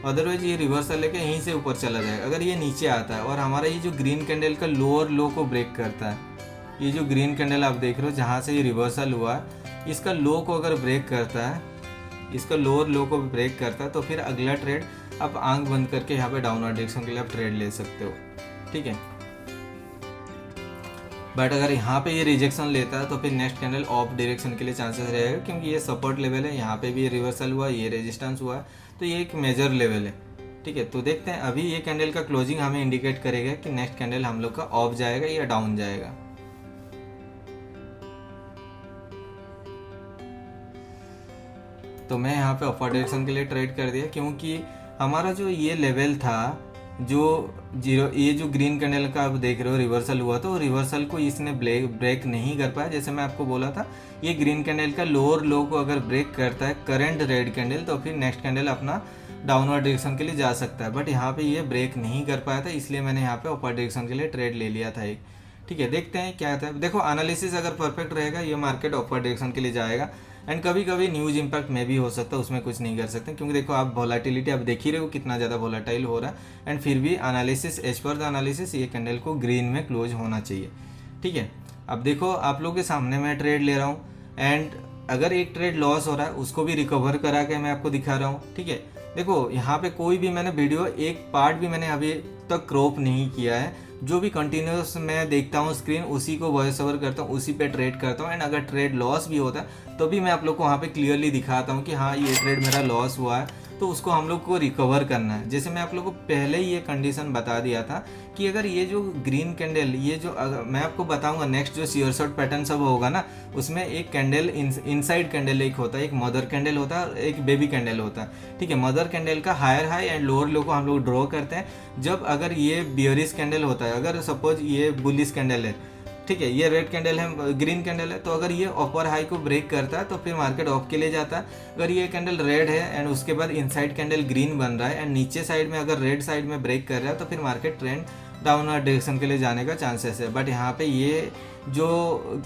अदरवाइज ये रिवर्सल लेके यहीं से ऊपर चला जाएगा। अगर ये नीचे आता है और हमारा ये जो ग्रीन कैंडल का लोअर लो को ब्रेक करता है, ये जो ग्रीन कैंडल आप देख रहे हो जहाँ से ये रिवर्सल हुआ, इसका लो को अगर ब्रेक करता है, इसका लोअर लो को ब्रेक करता है, तो फिर अगला ट्रेड आप आंख बंद करके यहाँ पे डाउनवर्ड डायरेक्शन के लिए आप ट्रेड ले सकते हो, ठीक है। बट अगर यहाँ पे ये रिजेक्शन लेता है तो फिर नेक्स्ट कैंडल ऑफ डायरेक्शन के लिए चांसेस रहेगा, क्योंकि ये सपोर्ट लेवल है, यहाँ पे भी रिवर्सल हुआ, ये रेजिस्टेंस हुआ, तो ये एक मेजर लेवल है, ठीक है। तो देखते हैं अभी ये कैंडल का क्लोजिंग हमें इंडिकेट करेगा कि नेक्स्ट कैंडल हम लोग का ऑफ जाएगा या डाउन जाएगा। तो मैं यहाँ पे अपर डायरेक्शन के लिए ट्रेड कर दिया, क्योंकि हमारा जो ये लेवल था, जो ये जो ग्रीन कैंडल का आप देख रहे हो रिवर्सल हुआ, तो रिवर्सल को इसने ब्रेक नहीं कर पाया। जैसे मैं आपको बोला था, ये ग्रीन कैंडल का लोअर लो को अगर ब्रेक करता है करंट रेड कैंडल, तो फिर नेक्स्ट कैंडल अपना डाउनवर्ड डायरेक्शन के लिए जा सकता है। बट यहाँ पे ये ब्रेक नहीं कर पाया था, इसलिए मैंने यहाँ पे अपर डायरेक्शन के लिए ट्रेड ले लिया था एक, ठीक है। देखते हैं क्या आता है। देखो एनालिसिस अगर परफेक्ट रहेगा, ये मार्केट अपर डायरेक्शन के लिए जाएगा, एंड कभी कभी न्यूज इंपैक्ट में भी हो सकता है, उसमें कुछ नहीं कर सकते, क्योंकि देखो आप वोलेटिलिटी आप देख ही रहे हो कितना ज़्यादा वोलेटाइल हो रहा है, एंड फिर भी analysis as per the analysis ये कैंडल को ग्रीन में क्लोज होना चाहिए, ठीक है। अब देखो आप लोग के सामने मैं ट्रेड ले रहा हूँ, एंड अगर एक ट्रेड लॉस हो रहा है उसको भी रिकवर करा के मैं आपको दिखा रहा हूँ, ठीक है। देखो यहाँ पे कोई भी मैंने वीडियो एक पार्ट भी मैंने अभी तक क्रॉप नहीं किया है, जो भी कंटिन्यूस मैं देखता हूँ स्क्रीन उसी को वॉइस ओवर करता हूँ, उसी पे ट्रेड करता हूँ, एंड अगर ट्रेड लॉस भी होता है तो भी मैं आप लोग को वहाँ पे क्लियरली दिखाता हूँ कि हाँ ये ट्रेड मेरा लॉस हुआ है, तो उसको हम लोग को रिकवर करना है। जैसे मैं आप लोग को पहले ही ये कंडीशन बता दिया था कि अगर ये जो ग्रीन कैंडल, ये जो मैं आपको बताऊंगा नेक्स्ट जो शेयर शॉर्ट पैटर्न सब होगा ना, उसमें एक कैंडल इनसाइड कैंडल एक होता है, एक मदर कैंडल होता है, एक बेबी कैंडल होता है, ठीक है। मदर कैंडल का higher high and lower low को हम लोग ड्रॉ करते हैं जब अगर ये बियरिश कैंडल होता है। अगर सपोज ये बुलिश कैंडल है, ठीक है, ये रेड कैंडल है, ग्रीन कैंडल है, तो अगर ये अपर हाई को ब्रेक करता है तो फिर मार्केट ऑफ के लिए जाता है। अगर ये कैंडल रेड है एंड उसके बाद इनसाइड कैंडल ग्रीन बन रहा है एंड नीचे साइड में अगर रेड साइड में ब्रेक कर रहा है, तो फिर मार्केट ट्रेंड डाउनवर्ड डायरेक्शन के लिए जाने का चांसेस है। बट यहाँ पे ये जो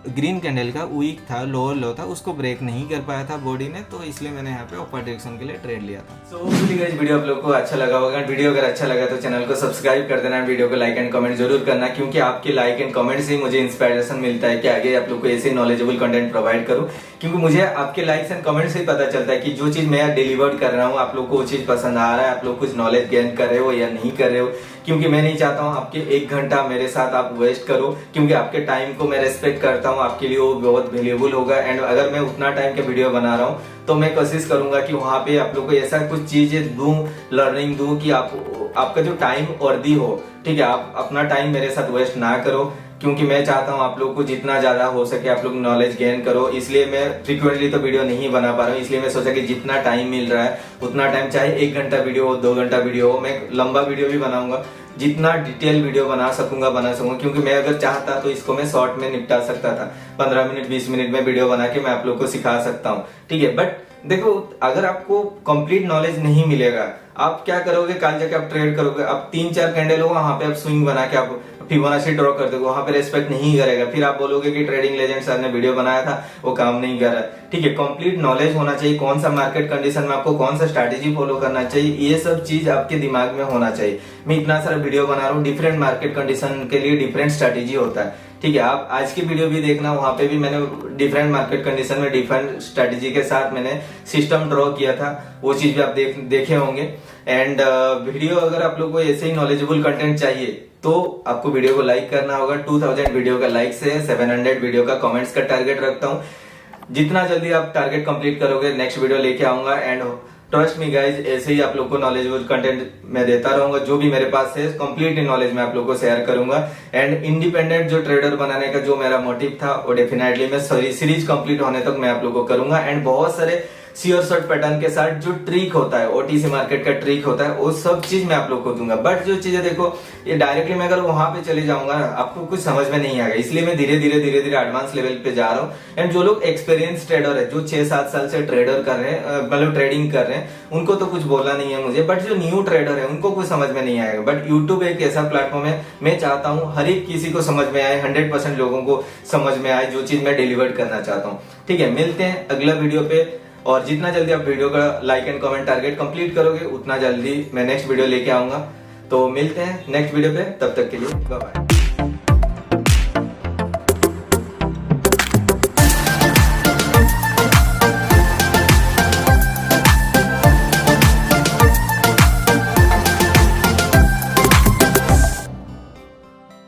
ग्रीन कैंडल का वीक था, लोअर लो था, उसको ब्रेक नहीं कर पाया था बॉडी ने, तो इसलिए मैंने यहाँ पे अपर डायरेक्शन के लिए ट्रेड लिया था। सो गाइस वीडियो आप लोग को अच्छा लगा होगा। वीडियो अगर अच्छा लगा तो चैनल को सब्सक्राइब कर देना, वीडियो को लाइक एंड कमेंट जरूर करना, क्योंकि आपके लाइक एंड कमेंट से ही मुझे इंस्पिरेशन मिलता है कि आगे आप लोग को ऐसे नॉलेजेबल कंटेंट प्रोवाइड करूं, क्योंकि मुझे आपके लाइक्स एंड कमेंट से ही पता चलता है कि जो चीज मैं डिलीवर कर रहा हूँ आप लोग को वो चीज पसंद आ रहा है, आप लोग कुछ नॉलेज गेन कर रहे हो या नहीं कर रहे हो। क्योंकि मैं नहीं चाहता हूँ आपके 1 घंटा मेरे साथ आप वेस्ट करो, क्योंकि आपके टाइम को मैं रेस्पेक्ट करता हूँ, आपके लिए वो बहुत वैल्यूएबल होगा। एंड अगर मैं उतना टाइम के वीडियो बना रहा हूँ तो मैं कोशिश करूंगा कि वहां पे आप लोग को ऐसा कुछ चीजें दूं, लर्निंग दूं कि आपका जो टाइम वर्दी हो, ठीक है। आप अपना टाइम मेरे साथ वेस्ट ना करो, क्योंकि मैं चाहता हूं आप लोग को जितना ज्यादा हो सके आप लोग नॉलेज गेन करो। इसलिए मैं फ्रीक्वेंटली तो वीडियो नहीं बना पा रहा हूँ, इसलिए मैं सोचा कि जितना टाइम मिल रहा है उतना टाइम, चाहे 1 घंटा वीडियो हो, 2 घंटा वीडियो हो, मैं लंबा वीडियो भी बनाऊंगा, जितना डिटेल वीडियो बना सकूंगा, क्योंकि मैं अगर चाहता तो इसको मैं शॉर्ट में निपटा सकता था, 15 मिनट 20 मिनट में वीडियो बना के मैं आप लोग को सिखा सकता हूँ, ठीक है। बट देखो अगर आपको कंप्लीट नॉलेज नहीं मिलेगा, आप क्या करोगे, कल जाके आप ट्रेड करोगे, आप 3-4 कैंडल हो वहां पे आप स्विंग बना के आप फिबोनाची ड्रॉ कर दोगे, वहां पे रेस्पेक्ट नहीं करेगा, फिर आप बोलोगे कि ट्रेडिंग लेजेंड सर ने वीडियो बनाया था वो काम नहीं कर रहा। ठीक है, कंप्लीट नॉलेज होना चाहिए, कौन सा मार्केट कंडीशन में आपको कौन सा स्ट्रैटेजी फॉलो करना चाहिए, ये सब चीज आपके दिमाग में होना चाहिए। मैं इतना सारा वीडियो बना रहा हूँ, डिफरेंट मार्केट कंडीशन के लिए डिफरेंट स्ट्रैटेजी होता है। ठीक है, आप आज की वीडियो भी देखना, वहां पे भी मैंने डिफरेंट मार्केट कंडीशन में डिफरेंट स्ट्रैटेजी के साथ मैंने सिस्टम ड्रॉ किया था, वो चीज भी आप देखे होंगे। एंड वीडियो अगर आप लोग को ऐसे ही नॉलेजेबल कंटेंट चाहिए तो आपको वीडियो को लाइक करना होगा। 2000 वीडियो का लाइक से 700 वीडियो का कमेंट्स का टारगेट रखता हूँ। जितना जल्दी आप टारगेट कंप्लीट करोगे नेक्स्ट वीडियो लेके आऊंगा। एंड ट्रस्ट मी गाइज, ऐसे ही आप लोग को नॉलेजेबल कंटेंट मैं देता रहूंगा, जो भी मेरे पास है कंप्लीट नॉलेज मैं आप लोग को शेयर करूंगा। एंड इंडिपेंडेंट जो ट्रेडर बनाने का जो मेरा मोटिव था वो डेफिनेटली मैं सीरीज कंप्लीट होने तक मैं आप लोग को करूंगा। एंड बहुत सारे सियर शॉर्ट पैटर्न के साथ जो ट्रिक होता है, ओटीसी मार्केट का ट्रिक होता है, वो सब चीज मैं आप लोग को दूंगा। बट जो चीजें देखो, ये डायरेक्टली मैं अगर वहां पे चले जाऊंगा ना, आपको कुछ समझ में नहीं आएगा, इसलिए मैं धीरे धीरे एडवांस लेवल पे जा रहा हूँ। एंड जो लोग एक्सपीरियंस ट्रेडर है, जो 6-7 साल से ट्रेडर कर रहे हैं, मतलब ट्रेडिंग कर रहे हैं, उनको तो कुछ बोलना नहीं है मुझे। बट जो न्यू ट्रेडर है उनको कुछ समझ में नहीं आएगा। बट यूट्यूब एक ऐसा प्लेटफॉर्म है, मैं चाहता हूँ हर एक किसी को समझ में आए, 100% लोगों को समझ में आए जो चीज मैं डिलीवर करना चाहता हूँ। ठीक है, मिलते हैं अगला वीडियो पे। और जितना जल्दी आप वीडियो का like and comment target complete करोगे उतना जल्दी मैं नेक्स्ट वीडियो लेके आऊंगा। तो मिलते हैं नेक्स्ट वीडियो पे, तब तक के लिए बाय बाय।